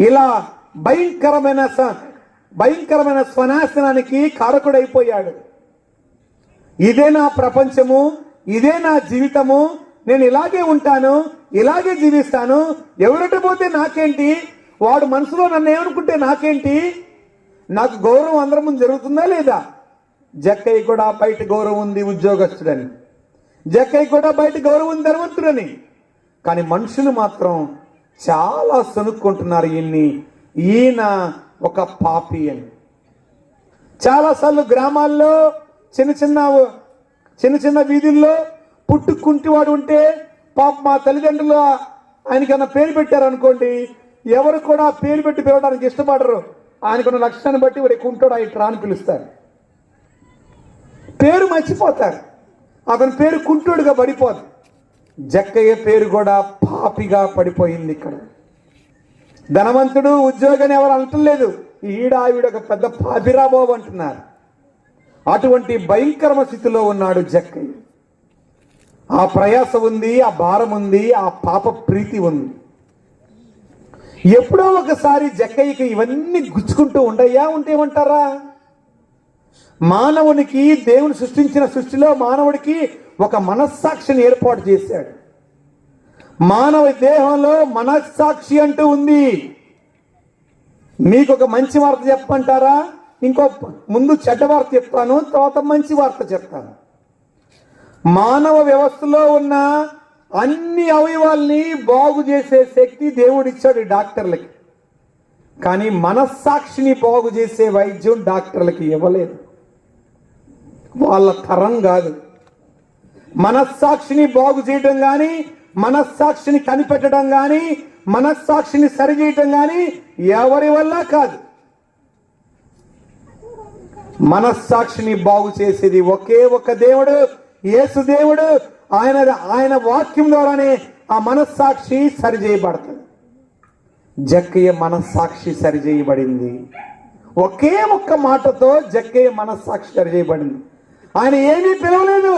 ఇలా భయంకరమైన స్వనాశనానికి కారకుడైపోయాడు. ఇదే నా ప్రపంచము, ఇదే నా జీవితము, నేను ఇలాగే ఉంటాను, ఇలాగే జీవిస్తాను, ఎవరిట పోతే నాకేంటి, వాడు మనసులో నన్ను ఏమనుకుంటే నాకేంటి, నాకు గౌరవం అందరి ముందు జరుగుతుందా లేదా? జక్కయ్య కూడా బయట గౌరవం ఉంది ఉద్యోగస్తుడని, జక్కయ్య కూడా బయట గౌరవం ఉంది ధనవంతుడని. కానీ మనుషులు మాత్రం చాలా సనుక్కుంటున్నారు ఈయన ఒక పాపి అని. చాలాసార్లు గ్రామాల్లో చిన్న చిన్న వీధుల్లో పుట్టుకుంటివాడు ఉంటే పాప మా తల్లిదండ్రులు ఆయనకన్నా పేరు పెట్టారనుకోండి, ఎవరు కూడా పేరు పెట్టి పిలవడానికి ఇష్టపడరు. ఆయనకున్న లక్ష్యాన్ని బట్టి వాడి కుంటోడు ఇట్రా అని పిలుస్తారు. పేరు మర్చిపోతారు, అతని పేరు కుంటోడుగా పడిపోదు. జక్కయ్య పేరు కూడా పాపిగా పడిపోయింది. ఇక్కడ ధనవంతుడు, ఉద్యోగాన్ని ఎవరు అంటలేదు, ఆవిడ ఒక పెద్ద పాపిరా బాబు అంటున్నారు. అటువంటి భయంకరమైన స్థితిలో ఉన్నాడు జక్కయ్య. ఆ ప్రయాస ఉంది, ఆ భారం ఉంది, ఆ పాప ప్రీతి ఉంది. ఎప్పుడో ఒకసారి జక్కయ్యకి ఇవన్నీ గుచ్చుకుంటూ ఉంటేమంటారా? మానవునికి దేవుని సృష్టించిన సృష్టిలో మానవుడికి ఒక మనస్సాక్షిని ఏర్పాటు చేశాడు. మానవ దేహంలో మనస్సాక్షి అంటూ ఉంది. మీకు ఒక మంచి వార్త చెప్పమంటారా? ముందు చెడ్డ వార్త చెప్తాను, తర్వాత మంచి వార్త చెప్తాను. మానవ వ్యవస్థలో ఉన్న అన్ని అవయవాల్ని బాగు చేసే శక్తి దేవుడిచ్చాడు డాక్టర్లకి. కానీ మనస్సాక్షిని బాగు చేసే వైద్యం డాక్టర్లకి ఇవ్వలేదు. వాళ్ళ తరం కాదు. మనస్సాక్షిని బాగు చేయటం కానీ, మనస్సాక్షిని కనిపెట్టడం కానీ, మనస్సాక్షిని సరిచేయటం కానీ ఎవరి వల్ల కాదు. మనస్సాక్షిని బాగు చేసేది ఒకే ఒక దేవుడు, యేసు దేవుడు. ఆయన వాక్యం ద్వారానే ఆ మనస్సాక్షి సరిచేయబడుతుంది. జక్కయ్య మనస్సాక్షి సరిచేయబడింది. ఒకే ఒక్క మాటతో జక్కయ్య మనస్సాక్షి సరిచేయబడింది. ఆయన ఏమీ పిలవలేదు.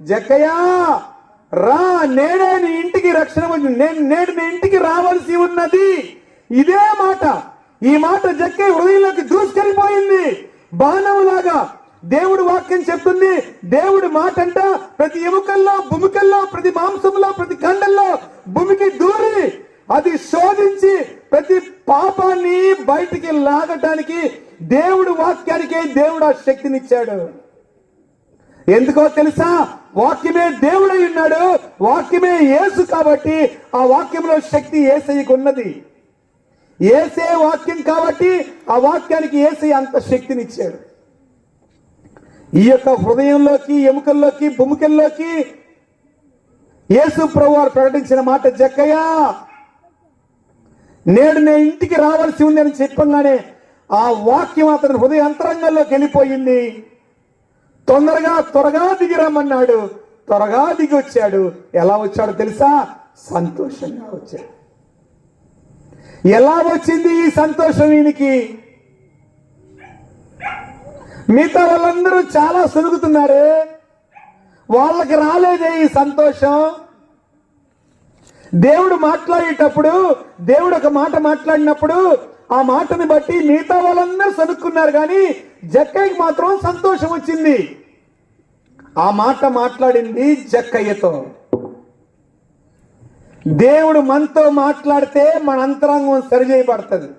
జక్కయ్య రా, నేనే నీ ఇంటికి రక్షణ, నేడు నీ ఇంటికి రావాల్సి ఉన్నది. ఇదే మాట. ఈ మాట జక్కయ్య హృదయంలోకి దూసుకెళ్ళిపోయింది బాణంలాగా. దేవుడు వాక్యం చెప్తుంది, దేవుడి మాట అంట ప్రతి ఎముకల్లో, భూమికల్లో, ప్రతి మాంసంలో, ప్రతి ఖండంలో భూమికి దూరి అది శోధించి ప్రతి పాపాన్ని బయటికి లాగటానికి దేవుడు వాక్యానికే దేవుడు ఆ శక్తినిచ్చాడు. ఎందుకో తెలుసా? వాక్యమే దేవుడై ఉన్నాడు, వాక్యమే యేసు. కాబట్టి ఆ వాక్యంలో శక్తి యేసయ్యకు ఉన్నది. యేసే వాక్యం కాబట్టి ఆ వాక్యానికి యేసయ్య అంత శక్తినిచ్చాడు. ఈ యొక్క హృదయంలోకి, ఎముకల్లోకి, బొముకల్లోకి యేసు ప్రభువారు ప్రకటించిన మాట, జక్కయ్య నేడు నేను ఇంటికి రావాల్సి ఉంది అని చెప్పంగానే ఆ వాక్యం అతని హృదయ అంతరంగంలోకి వెళ్ళిపోయింది. త్వరగా దిగిరమ్మన్నాడు. త్వరగా దిగి వచ్చాడు. ఎలా వచ్చాడో తెలుసా? సంతోషంగా వచ్చాడు. ఎలా వచ్చింది ఈ సంతోషం ఈయనకి? మిగతా వాళ్ళందరూ చాలా సొనుగుతున్నారు, వాళ్ళకి రాలేదే ఈ సంతోషం. దేవుడు మాట్లాడేటప్పుడు, దేవుడు ఒక మాట మాట్లాడినప్పుడు ఆ మాటని బట్టి మిగతా వాళ్ళందరూ సనుక్కున్నారు, కానీ జక్కయ్యకి మాత్రం సంతోషం వచ్చింది. ఆ మాట మాట్లాడింది జక్కయ్యతో. దేవుడు మనతో మాట్లాడితే మన అంతరంగం సరి చేయబడుతుంది.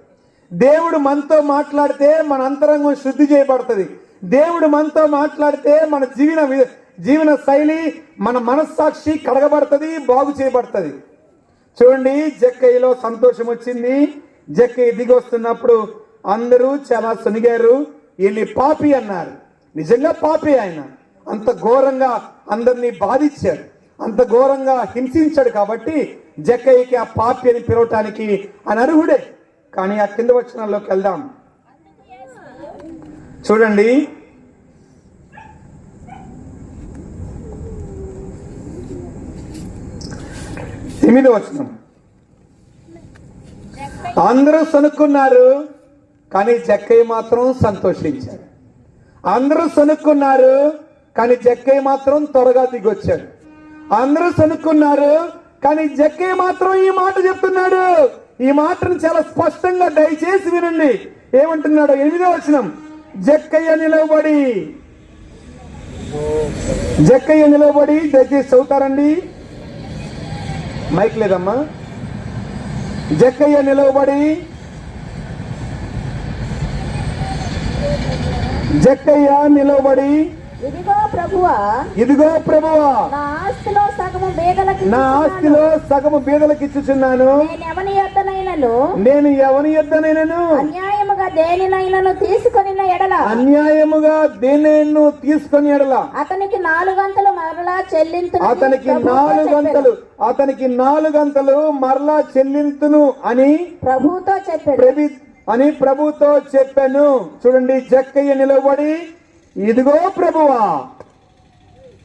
దేవుడు మనతో మాట్లాడితే మన అంతరంగం శుద్ధి చేయబడుతుంది. దేవుడు మనతో మాట్లాడితే మన జీవన శైలి, మన మనస్సాక్షి కడగబడుతుంది, బాగు చేయబడుతుంది. చూడండి, జక్కయ్యలో సంతోషం వచ్చింది. జక్కయ్య దిగి వస్తున్నప్పుడు అందరూ చాలా సొనిగారు. ఈయన్ని పాపి అన్నారు. నిజంగా పాపి ఆయన. అంత ఘోరంగా అందరినీ బాధించాడు, అంత ఘోరంగా హింసించాడు. కాబట్టి జక్కయ్యకి ఆ పాపి అని పిలవటానికి అనర్హుడే. కానీ ఆ కింద వచనాల్లోకి వెళ్దాం. చూడండి, ఎనిమిదో వచనం. అందరూ సనుక్కున్నారు, కానీ జక్కయ్య మాత్రం సంతోషించాడు. అందరూ సనుక్కున్నారు, కానీ జక్కయ్య మాత్రం త్వరగా దిగొచ్చాడు. అందరూ సనుక్కున్నారు, కానీ జక్కయ్య మాత్రం ఈ మాట చెప్తున్నాడు. ఈ మాటను చాలా స్పష్టంగా దయచేసి వినండి. ఏమంటున్నాడు? 8వ వచనం. జక్కయ్య నిలబడి దయచేసి చదువుతారండి. మైక్ లేదమ్మా. జక్కయ్య నిలబడి ఇదిగో ప్రభువా, నా ఆస్తిలో సగము బీదలకు ఇచ్చుచున్నాను. నేను ఎవని యొద్దనైనను అన్యాయముగా దేనినైనను తీసుకొని ఎడల అతనికి 4 గంటలు మరలా చెల్లింతును. అతనికి 4 గంటలు మరలా చెల్లింతును అని ప్రభుతో చెప్పాను. చూడండి, జక్కయ్య నిలబడి ఇదిగో ప్రభువా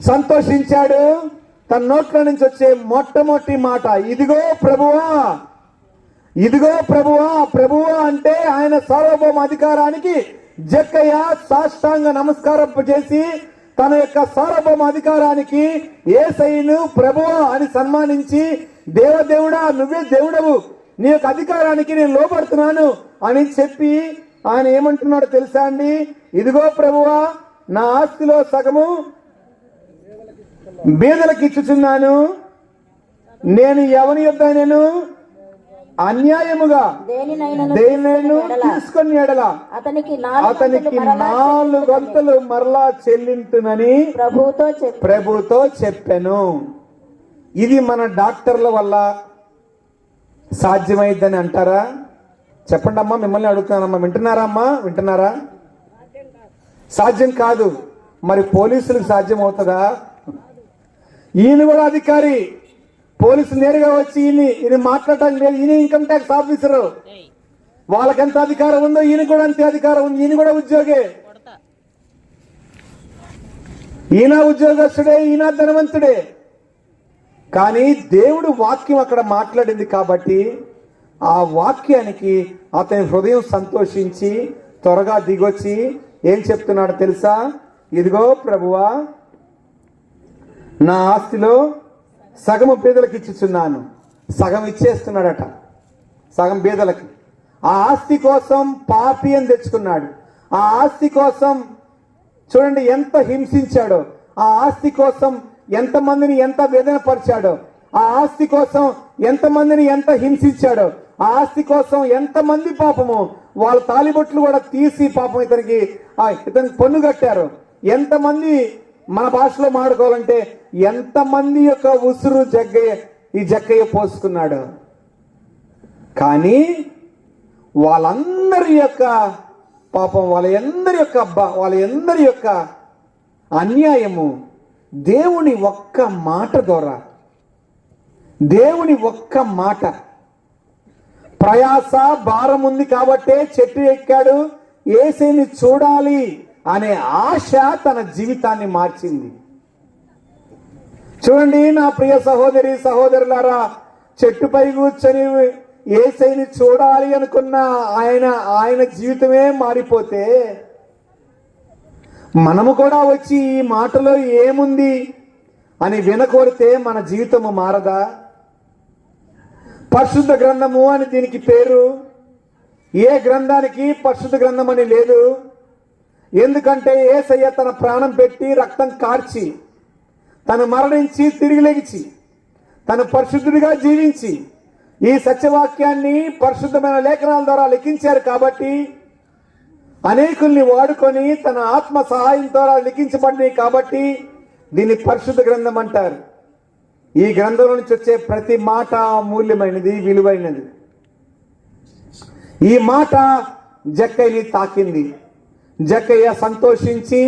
సంతోషించాడు. తన నోట్ల నుంచి వచ్చే మొట్టమొదటి మాట ఇదిగో ప్రభువా. ప్రభువా అంటే ఆయన సార్వభౌమ అధికారానికి జక్కయ్య సాష్టాంగ నమస్కారం చేసి తన యొక్క సార్వభౌమ అధికారానికి యేసయ్యను ప్రభువా అని సన్మానించి, దేవుడా నువ్వే దేవుడవు, నీ యొక్క అధికారానికి నేను లోపడుతున్నాను అని చెప్పి ఆయన ఏమంటున్నాడో తెలుసా అండి? ఇదిగో ప్రభువా, నా ఆస్తిలో సగము బీదలకు ఇచ్చుచున్నాను. నేను ఎవని యొద్దైనను అన్యాయముగా దేనినైనా తీసుకొని ఎడల అతనికి 4 గంటలు మరలా చెల్లింతునని ప్రభుతో చెప్పాను. ఇది మన డాక్టర్ల వల్ల సాధ్యమైందని అంటారా? చెప్పండి అమ్మా, మిమ్మల్ని అడుగుతున్నానమ్మా. వింటున్నారా? సాధ్యం కాదు. మరి పోలీసులకు సాధ్యం అవుతుందా? ఈయన కూడా అధికారి. పోలీసులు నేరుగా వచ్చి ఈయన మాట్లాడటానికి లేదు. ఈయన ఇన్కమ్ ట్యాక్స్ ఆఫీసరు. వాళ్ళకెంత అధికారం ఉందో ఈయన కూడా అంతే అధికారం ఉంది. ఈయన కూడా ఉద్యోగే. ఈయన ఉద్యోగస్తుడే, ఈయన ధనవంతుడే. కానీ దేవుడు వాక్యం అక్కడ మాట్లాడింది కాబట్టి ఆ వాక్యానికి అతని హృదయం సంతోషించి త్వరగా దిగొచ్చి ఏం చెప్తున్నాడు తెలుసా? ఇదిగో ప్రభువా, నా ఆస్తిలో సగము బీదలకు ఇచ్చుచున్నాను. సగం ఇచ్చేస్తున్నాడట, సగం బీదలకి. ఆ ఆస్తి కోసం పాపి అని తెచ్చుకున్నాడు. ఆ ఆస్తి కోసం చూడండి ఎంత హింసించాడో. ఆ ఆస్తి కోసం ఎంతమందిని ఎంత వేదన పరిచాడో. ఆ ఆస్తి కోసం ఎంతమందిని ఎంత హింసించాడో. ఆ ఆస్తి కోసం ఎంతమంది పాపము వాళ్ళ తాలిబొట్లు కూడా తీసి పాపం ఇతనికి పన్ను కట్టారు. ఎంతమంది మన భాషలో మాడుకోవాలంటే ఎంతమంది యొక్క ఉసురు ఈ జక్కయ్య పోసుకున్నాడు. కానీ వాళ్ళందరి యొక్క పాపం, వాళ్ళందరి యొక్క అన్యాయము దేవుని ఒక్క మాట ద్వారా, దేవుని ఒక్క మాట, ప్రయాస భారం ఉంది కాబట్టే చెట్టు ఎక్కాడు, యేసుని చూడాలి అనే ఆశ తన జీవితాన్ని మార్చింది. చూడండి నా ప్రియ సహోదరి సహోదరులారా, చెట్టుపై కూర్చొని యేసుని చూడాలి అనుకున్న ఆయన జీవితమే మారిపోతే మనము కూడా వచ్చి ఈ మాటలో ఏముంది అని వినకోరితే మన జీవితము మారదా? పరిశుద్ధ గ్రంథము అని దీనికి పేరు. ఏ గ్రంథానికి పరిశుద్ధ గ్రంథం అని లేదు. ఎందుకంటే యేసయ్య తన ప్రాణం పెట్టి రక్తం కార్చి తను మరణించి తిరిగి లెగిచి తను పరిశుద్ధుడిగా జీవించి ఈ సత్యవాక్యాన్ని పరిశుద్ధమైన లేఖనాల ద్వారా లిఖించారు కాబట్టి, అనేకుల్ని వాడుకొని తన ఆత్మ సహాయం ద్వారా లిఖించబడినాయి కాబట్టి దీన్ని పరిశుద్ధ గ్రంథం అంటారు. ఈ గ్రంథం నుంచి వచ్చే ప్రతి మాట మూల్యమైనది, విలువైనది. ఈ మాట జక్కయ్యని తాకింది. జక్కయ్య సంతోషించి,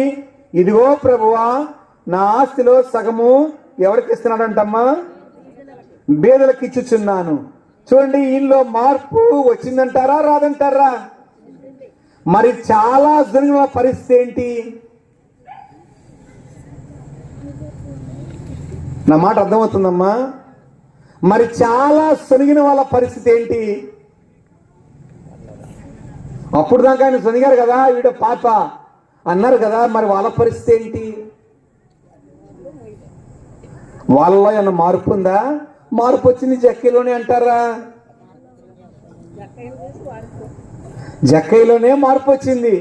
ఇదిగో ప్రభువా, నా ఆస్తిలో సగము ఎవరికి ఇస్తున్నాడంటమ్మా? బేదలకు ఇచ్చుచున్నాను. చూడండి, ఈయనలో మార్పు వచ్చిందంటారా రాదంటారా? మరి చాలా జరిగిన పరిస్థితి ఏంటి? నా మాట అర్థమవుతుందమ్మా? మరి చాలా సొనిగిన వాళ్ళ పరిస్థితి ఏంటి? అప్పుడు దాకా ఆయన సొనిగారు కదా, వీడు పాప అన్నారు కదా, మరి వాళ్ళ పరిస్థితి ఏంటి? వాళ్ళలో ఏమన్నా మార్పు ఉందా? మార్పు వచ్చింది జక్కయ్యలోనే అంటారా? జక్కయ్యలోనే మార్పు వచ్చింది.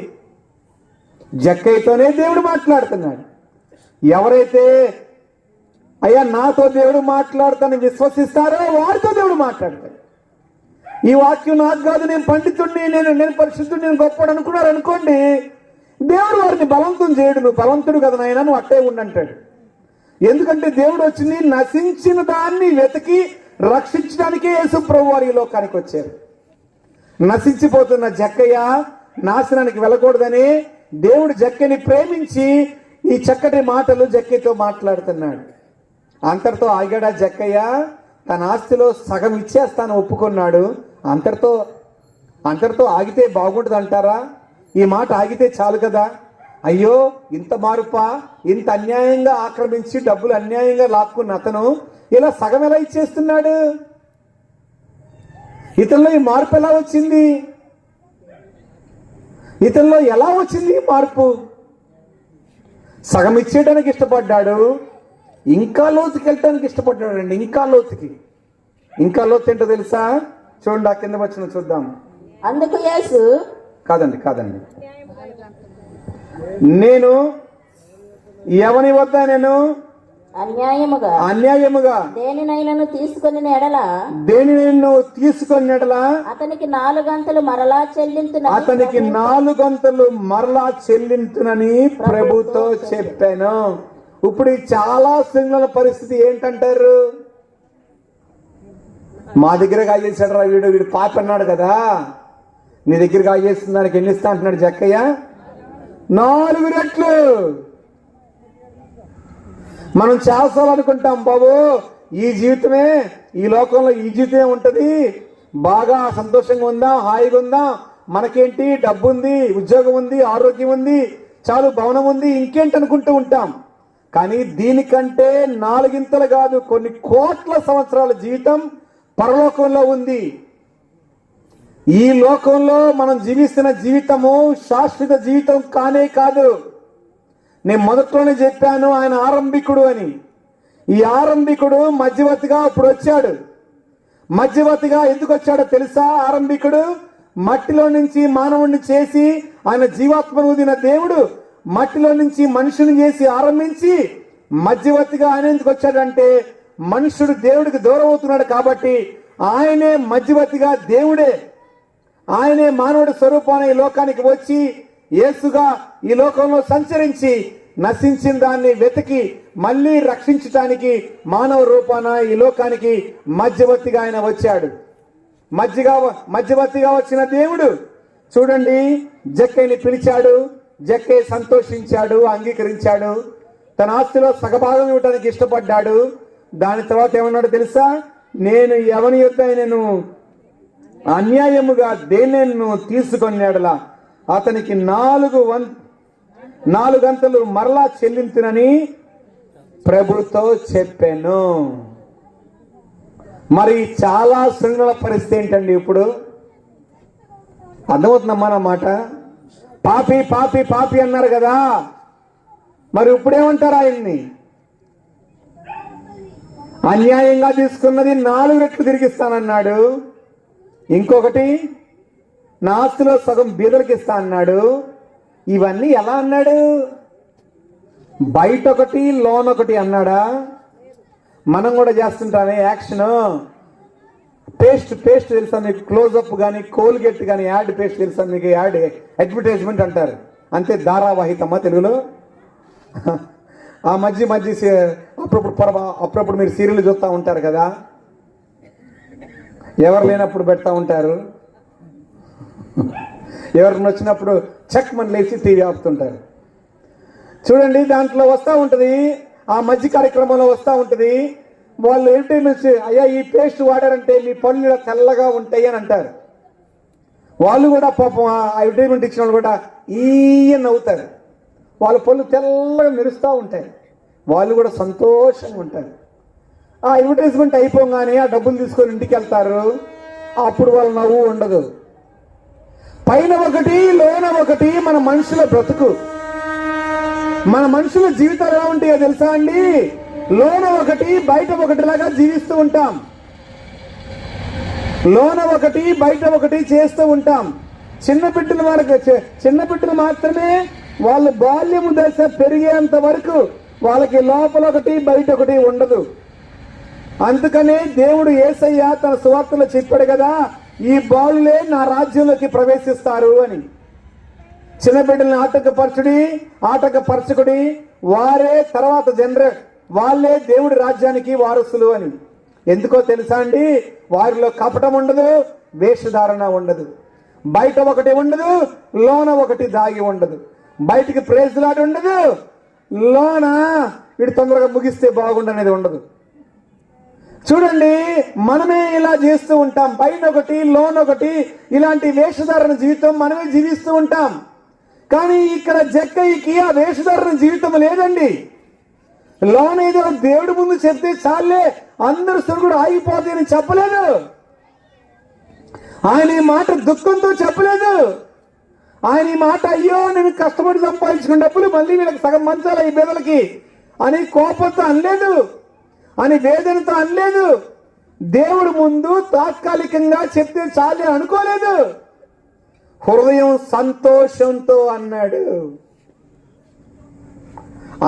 జక్కయ్యతోనే దేవుడు మాట్లాడుతున్నాడు. ఎవరైతే అయ్యా నాతో దేవుడు మాట్లాడుతానని విశ్వసిస్తారో వారితో దేవుడు మాట్లాడతాడు. ఈ వాక్యం నాకు కాదు, నేను పండితుడిని, నేను పరిశుద్ధుడు, నేను గొప్పడు అనుకున్నారు అనుకోండి, దేవుడు వారిని బలవంతం చేయడు. నువ్వు బలవంతుడు కదా నాయన, నువ్వు అట్టే ఉండంటాడు. ఎందుకంటే దేవుడు వచ్చింది నశించిన దాన్ని వెతికి రక్షించడానికే యేసు ప్రభు వారి లోకానికి వచ్చారు. నశించిపోతున్న జక్కయ్య నాశనానికి వెళ్ళకూడదని దేవుడు జక్కయ్యని ప్రేమించి ఈ చక్కటి మాటలు జక్కయ్యతో మాట్లాడుతున్నాడు. అంతటితో ఆగాడా జక్కయ్య? తన ఆస్తిలో సగం ఇచ్చేస్తాను ఒప్పుకున్నాడు. అంతటితో ఆగితే బాగుంటుంది అంటారా? ఈ మాట ఆగితే చాలు కదా. అయ్యో, ఇంత మార్పా, ఇంత అన్యాయంగా ఆక్రమించి డబ్బులు అన్యాయంగా లాక్కున్న అతను ఇలా సగం ఎలా ఇచ్చేస్తున్నాడు? ఇతనిలో ఈ మార్పు ఎలా వచ్చింది? ఇతనిలో ఎలా వచ్చింది ఈ మార్పు? సగం ఇచ్చేయడానికి ఇష్టపడ్డాడు, ఇంకా లోతుకి వెళ్ళటానికి ఇష్టపడ్డాడు అండి. ఇంకా లోతు ఏంటో తెలుసా? చూడండి, ఆ కింద వచ్చిన చూద్దాం. అందుకు యేసు, కాదండి, నేను ఎవని వద్ద నేను అన్యాయముగా దేనినైనా తీసుకొని ఎడల అతనికి 4 గంటలు మరలా చెల్లింతునని ప్రభుతో చెప్పాను. ఇప్పుడు చాలా సింగుల పరిస్థితి ఏంటంటారు? మా దగ్గర కాజేసాడు రా వీడు పాప అన్నాడు కదా, నీ దగ్గర కాజేస్తున్నానికి ఎన్ని ఇస్తా అంటున్నాడు జక్కయ్య? 4 రెట్లు. మనం చాలాసార్లు అనుకుంటాం, బాబు ఈ జీవితమే, ఈ లోకంలో ఈ జీవితమే ఉంటది, బాగా సంతోషంగా ఉందాం, హాయిగా ఉందాం, మనకేంటి డబ్బు ఉంది, ఉద్యోగం ఉంది, ఆరోగ్యం ఉంది, చాలు భవనం ఉంది, ఇంకేంటి అనుకుంటూ ఉంటాం. కానీ దీనికంటే 4 కాదు, కొన్ని కోట్ల సంవత్సరాల జీవితం పరలోకంలో ఉంది. ఈ లోకంలో మనం జీవిస్తున్న జీవితము శాశ్వత జీవితం కానే కాదు. నేను మొదట్లోనే చెప్పాను, ఆయన ఆరంభికుడు అని. ఈ ఆరంభికుడు మధ్యవర్తిగా ఇప్పుడు వచ్చాడు. మధ్యవర్తిగా ఎందుకు వచ్చాడో తెలుసా? ఆరంభికుడు మట్టిలో నుంచి మానవుడిని చేసి, ఆయన జీవాత్మను ఊదిన దేవుడు మట్టిలో నుంచి మనుషుని చేసి ఆరంభించి మధ్యవర్తిగా ఆయన ఎందుకు వచ్చాడంటే, మనుషుడు దేవుడికి దూరం అవుతున్నాడు కాబట్టి ఆయనే మధ్యవర్తిగా, దేవుడే ఆయనే మానవుడి స్వరూపాన్ని ఈ లోకానికి వచ్చి యేసుగా ఈ లోకంలో సంచరించి నశించిన దాన్ని వెతికి మళ్ళీ రక్షించటానికి మానవ రూపాన ఈ లోకానికి మధ్యవర్తిగా ఆయన వచ్చాడు. మధ్యవర్తిగా వచ్చిన దేవుడు చూడండి, జక్కయ్యని పిలిచాడు. జక్కయ్య సంతోషించాడు, అంగీకరించాడు, తన ఆస్తిలో సగభాగం ఇవ్వడానికి ఇష్టపడ్డాడు. దాని తర్వాత ఏమన్నాడు తెలుసా? నేను ఎవని యొక్క నేను అన్యాయముగా దేనిను తీసుకొన్నాడులా అతనికి 4 మరలా చెల్లించునని ప్రభుతో చెప్పాను. మరి చాలా శృంఖల పరిస్థితి ఏంటండి ఇప్పుడు? అర్థమవుతుందమ్మా నా మాట? పాపి పాపి పాపి అన్నారు కదా, మరి ఇప్పుడేమంటారు ఆయన్ని? అన్యాయంగా తీసుకున్నది 4 రెట్లు తిరిగిస్తానన్నాడు. ఇంకొకటి నా ఆస్తిలో సగం బీదలకు ఇస్తా అన్నాడు. ఇవన్నీ ఎలా అన్నాడు? బయట ఒకటి లోనొకటి అన్నాడా? మనం కూడా చేస్తుంటామే యాక్షన్. పేస్ట్ తెలుసా మీకు? క్లోజప్ కానీ కోల్గేట్ కానీ యాడ్ పేస్ట్ తెలుసా మీకు? యాడ్ అడ్వర్టైజ్మెంట్ అంటారు, అంతే ధారావాహికమ్మా తెలుగులో. ఆ మధ్య అప్పుడప్పుడు మీరు సీరియల్ చూస్తూ ఉంటారు కదా, ఎవరు లేనప్పుడు పెడతా ఉంటారు, ఎవరిని వచ్చినప్పుడు చెక్ మన లేచి టీవీ ఆపుతుంటారు చూడండి. దాంట్లో వస్తూ ఉంటుంది, ఆ మధ్య కార్యక్రమంలో వస్తూ ఉంటుంది. వాళ్ళు ఏంటి అయ్యా ఈ పేస్ట్ వాడారంటే మీ పళ్ళు ఇలా తెల్లగా ఉంటాయి అని అంటారు. వాళ్ళు కూడా పాపం ఆ అడ్వర్టైజ్మెంట్ ఇచ్చిన వాళ్ళు కూడా ఈయన నవ్వుతారు. వాళ్ళ పళ్ళు తెల్లగా మెరుస్తూ ఉంటాయి, వాళ్ళు కూడా సంతోషంగా ఉంటారు. ఆ అడ్వర్టైజ్మెంట్ అయిపోగానే ఆ డబ్బులు తీసుకొని ఇంటికి వెళ్తారు. అప్పుడు వాళ్ళ నవ్వు ఉండదు. పైన ఒకటి లోన ఒకటి మన మనుషుల బ్రతుకు, మన మనుషుల జీవితాలు ఎలా ఉంటాయో తెలుసా అండి? లోన ఒకటి బయట ఒకటిలాగా జీవిస్తూ ఉంటాం, లోన ఒకటి బయట ఒకటి చేస్తూ ఉంటాం. చిన్న బిడ్డలు మాత్రమే వాళ్ళ బాల్యము దశ పెరిగేంత వరకు వాళ్ళకి లోపల ఒకటి బయట ఒకటి ఉండదు. అందుకనే దేవుడు యేసయ్య తన సువార్తలో చెప్పాడు కదా, ఈ బాలులే నా రాజ్యంలోకి ప్రవేశిస్తారు అని. చిన్న బిడ్డల్ని ఆటంకపరచుకుడి వారే తర్వాత వాళ్ళే దేవుడి రాజ్యానికి వారసులు అని. ఎందుకో తెలుసా అండి? వారిలో కపటం ఉండదు, వేషధారణ ఉండదు, బయట ఒకటి ఉండదు, లోన ఒకటి దాగి ఉండదు. బయటికి ప్రేజ్లాడి ఉండదు, లోన వీడు తొందరగా ముగిస్తే బాగుండనేది ఉండదు. చూడండి, మనమే ఇలా చేస్తూ ఉంటాం, పైన ఒకటి లోన ఒకటి, ఇలాంటి వేషధారణ జీవితం మనమే జీవిస్తూ ఉంటాం. కానీ ఇక్కడ జక్కయ్యకి ఆ వేషధారణ జీవితం లేదండి. లోన ఏదో దేవుడి ముందు చెప్తే చాలే అందరు సరుగుడు ఆగిపోతే అని చెప్పలేదు. ఆయన ఈ మాట దుఃఖంతో చెప్పలేదు. ఆయన ఈ మాట అయ్యో నేను కష్టపడి సంపాదించుకున్న డబ్బులు మళ్ళీ వీళ్ళకి సగం మంచాలి ఈ బేదలకి అని కోపంతో అనలేదు, అని వేదనతో అనలేదు. దేవుడి ముందు తాత్కాలికంగా చెప్తే చాలే అనుకోలేదు, హృదయం సంతోషంతో అన్నాడు.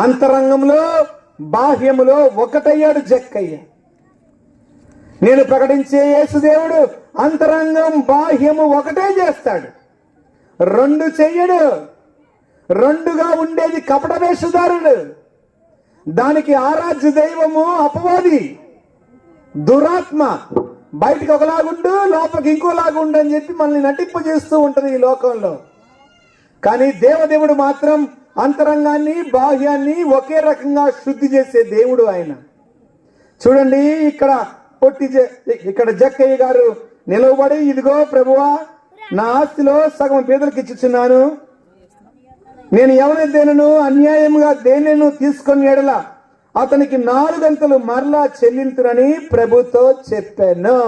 అంతరంగంలో బాహ్యములో ఒకటయ్యాడు జక్కయ్య. నేను ప్రకటించే యేసుదేవుడు అంతరంగం బాహ్యము ఒకటే చేస్తాడు, 2 చెయ్యడు. 2గా ఉండేది కపట వేషధారుడు, దానికి ఆరాధ్య దైవము అపవాది, దురాత్మ. బయటికి ఒకలాగుండు లోపలికి ఇంకోలాగుండు అని చెప్పి మనల్ని నటింపజేస్తూ ఉంటది ఈ లోకంలో. కానీ దేవదేవుడు మాత్రం అంతరంగాన్ని బాహ్యాన్ని ఒకే రకంగా శుద్ధి చేసే దేవుడు ఆయన. చూడండి, ఇక్కడ జక్కయ్య గారు నిలవబడి, ఇదిగో ప్రభువా నా ఆస్తిలో సగం పేదలకు ఇచ్చుచున్నాను, నేను ఎవరైతేనను అన్యాయముగా దేనిను తీసుకొని ఎడల అతనికి 4 మరలా చెల్లించునని ప్రభుతో చెప్పాను.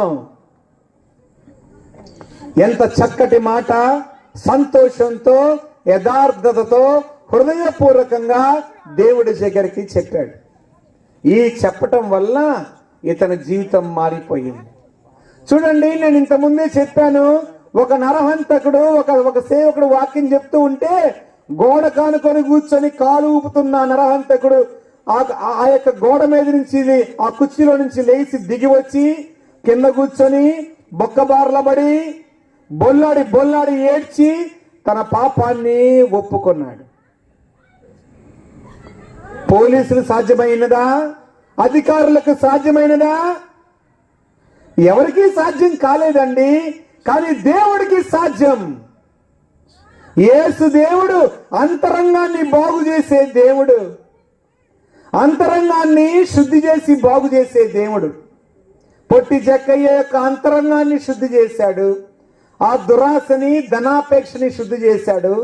ఎంత చక్కటి మాట! సంతోషంతో యథార్థతతో హృదయపూర్వకంగా దేవుడి దగ్గరికి చెప్పాడు. ఈ చెప్పటం వల్ల ఇతని జీవితం మారిపోయింది. చూడండి, నేను ఇంతకుముందే చెప్పాను, ఒక నరహంతకుడు ఒక సేవకుడు వాక్యం చెప్తూ ఉంటే గోడ కానుకొని కూర్చొని కాలు ఊపుతున్న నరహంతకుడు ఆ యొక్క గోడ మీద నుంచి ఆ కుర్చీలో నుంచి లేచి దిగి వచ్చి కింద కూర్చొని బొక్కబార్లబడి బొల్లాడి ఏడ్చి తన పాపాన్ని ఒప్పుకున్నాడు. పోలీసులు సాధ్యమైనదా? అధికారులకు సాధ్యమైనదా? ఎవరికీ సాధ్యం కాలేదండి. కానీ దేవుడికి సాధ్యం. యేసు దేవుడు అంతరంగాన్ని బాగు చేసే దేవుడు, అంతరంగాన్ని శుద్ధి చేసి బాగు చేసే దేవుడు. పొట్టి జక్కయ్య యొక్క అంతరంగాన్ని శుద్ధి చేశాడు. ఆ దురాశని, ధనాపేక్షని శుద్ధి చేశాడు.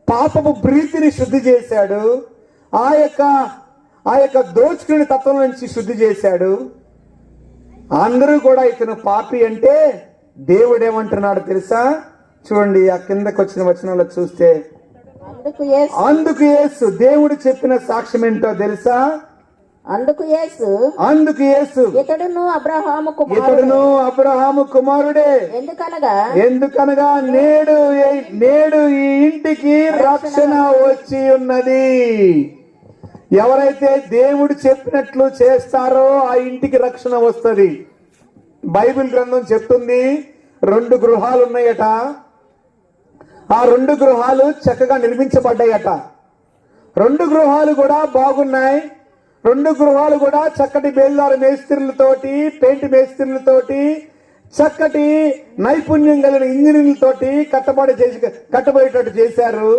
పాపపు ప్రీతిని శుద్ధి చేశాడు. ఆ యొక్క దోచుకుని తత్వం నుంచి శుద్ధి చేశాడు. అందరూ కూడా ఇతను పాపి అంటే దేవుడు ఏమంటున్నాడు తెలుసా? చూడండి, ఆ కిందకు వచ్చిన వచనంలో చూస్తే, అందుకు యేసు దేవుడు చెప్పిన సాక్ష్యం ఏంటో తెలుసా? అందుకు యేసు ఇతడును అబ్రహాము కుమారుడే. ఎందుకనగా నేడు ఈ ఇంటికి రక్షణ వచ్చి ఉన్నది. ఎవరైతే దేవుడు చెప్పినట్లు చేస్తారో ఆ ఇంటికి రక్షణ వస్తుంది. బైబిల్ గ్రంథం చెప్తుంది 2 గృహాలు ఉన్నాయట. ఆ 2 గృహాలు చక్కగా నిర్మించబడ్డాయట. 2 గృహాలు కూడా బాగున్నాయి. 2 గృహాలు కూడా చక్కటి బేల్దారు మేస్త్రులతోటి, పెయింట్ మేస్త్రులతోటి, చక్కటి నైపుణ్యం కలిగిన ఇంజనీర్లతోటి కట్టబడేటట్టు చేశారు.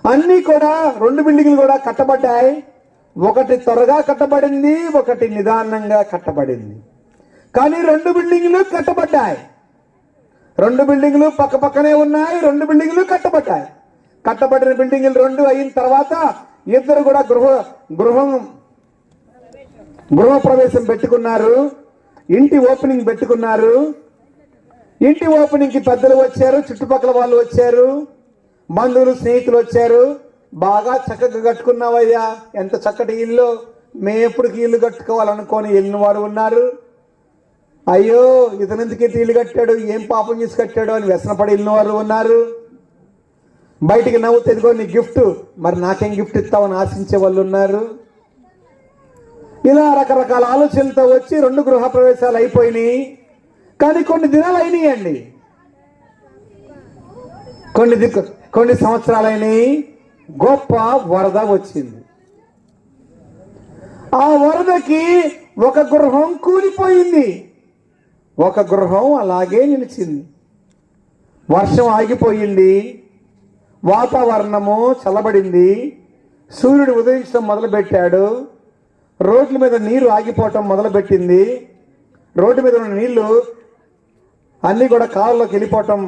అన్ని కూడా 2 బిల్డింగ్లు కూడా కట్టబడ్డాయి. ఒకటి త్వరగా కట్టబడింది, ఒకటి నిదానంగా కట్టబడింది. కానీ 2 బిల్డింగ్లు కట్టబడ్డాయి. 2 బిల్డింగ్లు పక్క పక్కనే ఉన్నాయి. 2 బిల్డింగ్లు కట్టబడ్డాయి. కట్టబడిన బిల్డింగ్లు 2 అయిన తర్వాత ఇద్దరు కూడా గృహ ప్రవేశం పెట్టుకున్నారు. ఇంటి ఓపెనింగ్ పెట్టుకున్నారు. ఇంటి ఓపెనింగ్ కి పెద్దలు వచ్చారు, చుట్టుపక్కల వాళ్ళు వచ్చారు, బంధువులు, స్నేహితులు వచ్చారు. బాగా చక్కగా కట్టుకున్నావయ్యా, ఎంత చక్కటి ఇల్లు, మేము ఎప్పటికి ఇల్లు కట్టుకోవాలనుకొని వెళ్ళిన వారు ఉన్నారు. అయ్యో ఇతనెందుకు ఇల్లు కట్టాడు, ఏం పాపం చేసి కట్టాడు అని వ్యసనపడి వెళ్ళిన వారు ఉన్నారు. బయటికి నవ్వుతే ఇదిగో నీ గిఫ్ట్, మరి నాకేం గిఫ్ట్ ఇస్తావని ఆశించే వాళ్ళు ఉన్నారు. ఇలా రకరకాల ఆలోచనలతో వచ్చి 2 గృహ ప్రవేశాలు అయిపోయినాయి. కానీ కొన్ని దినాలు అయినాయండి, కొన్ని సంవత్సరాలైనాయి. గొప్ప వరద వచ్చింది. ఆ వరదకి ఒక గృహం కూలిపోయింది, ఒక గృహం అలాగే నిలిచింది. వర్షం ఆగిపోయింది, వాతావరణము చల్లబడింది, సూర్యుడు ఉదయించడం మొదలుపెట్టాడు, రోడ్ల మీద నీరు ఆగిపోవటం మొదలుపెట్టింది, రోడ్డు మీద ఉన్న నీళ్లు అన్నీ కూడా కాలువలోకి వెళ్ళిపోవటం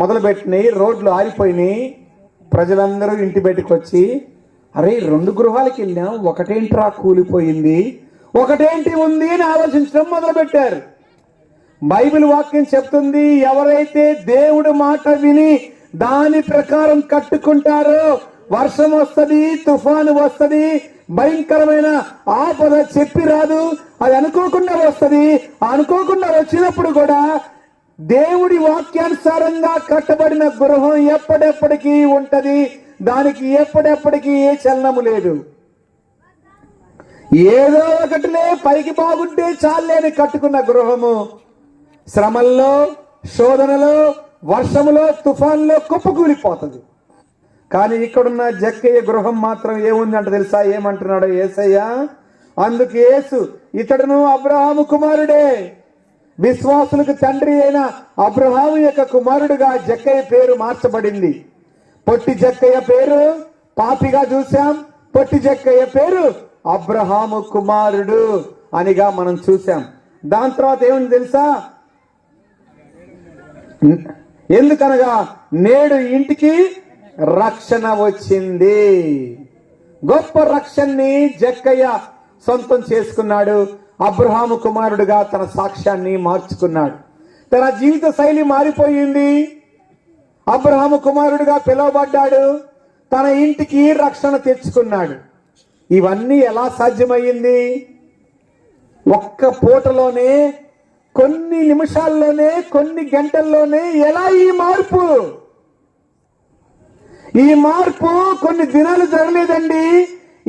మొదలుపెట్టినాయి, రోడ్లు ఆరిపోయినాయి. ప్రజలందరూ ఇంటి బయటకు వచ్చి, అరే 2 గృహాలకి వెళ్ళాం, ఒకటేంట్రా కూలిపోయింది, ఒకటేంటి ఉంది అని ఆలోచించడం మొదలుపెట్టారు. బైబిల్ వాక్యం చెప్తుంది, ఎవరైతే దేవుడు మాట విని దాని ప్రకారం కట్టుకుంటారో వర్షం వస్తుంది, తుఫాను వస్తుంది, భయంకరమైన ఆపద చెప్పి రాదు, అది అనుకోకుండా వస్తుంది. అనుకోకుండా వచ్చినప్పుడు కూడా దేవుడి వాక్యానుసారంగా కట్టబడిన గృహం ఎప్పటికీ ఉంటది. దానికి ఎప్పటికీ ఏ చలనము లేదు. ఏదో ఒకటిలే పైకి బాగుంటే చాలేని కట్టుకున్న గృహము శ్రమల్లో, శోధనలో, వర్షములో, తుఫాన్లో కుప్పకూలిపోతుంది. కానీ ఇక్కడున్న జక్కయ్య గృహం మాత్రం ఏముంది అంటే తెలుసా? ఏమంటున్నాడు యేసయ్య? అందుకు యేసు ఇతడును అబ్రహాము కుమారుడే. విశ్వాసులకు తండ్రి అయిన అబ్రహాము యొక్క కుమారుడుగా జక్కయ్య పేరు మార్చబడింది. పొట్టి జక్కయ్య పేరు పాపిగా చూశాం, పొట్టి జక్కయ్య పేరు అబ్రహాము కుమారుడు అనిగా మనం చూశాం. దాని తర్వాత ఏముంది తెలుసా? ఎందుకనగా నేడు ఇంటికి రక్షణ వచ్చింది. గొప్ప రక్షణని జక్కయ్య సొంతం చేసుకున్నాడు. అబ్రహాము కుమారుడుగా తన సాక్ష్యాన్ని మార్చుకున్నాడు. తన జీవిత శైలి మారిపోయింది. అబ్రహాము కుమారుడుగా పిలువబడ్డాడు. తన ఇంటికి రక్షణ తెచ్చుకున్నాడు. ఇవన్నీ ఎలా సాధ్యమయ్యింది? ఒక్క పూటలోనే, కొన్ని నిమిషాల్లోనే, కొన్ని గంటల్లోనే ఎలా ఈ మార్పు కొన్ని దినాలు జరగలేదండి.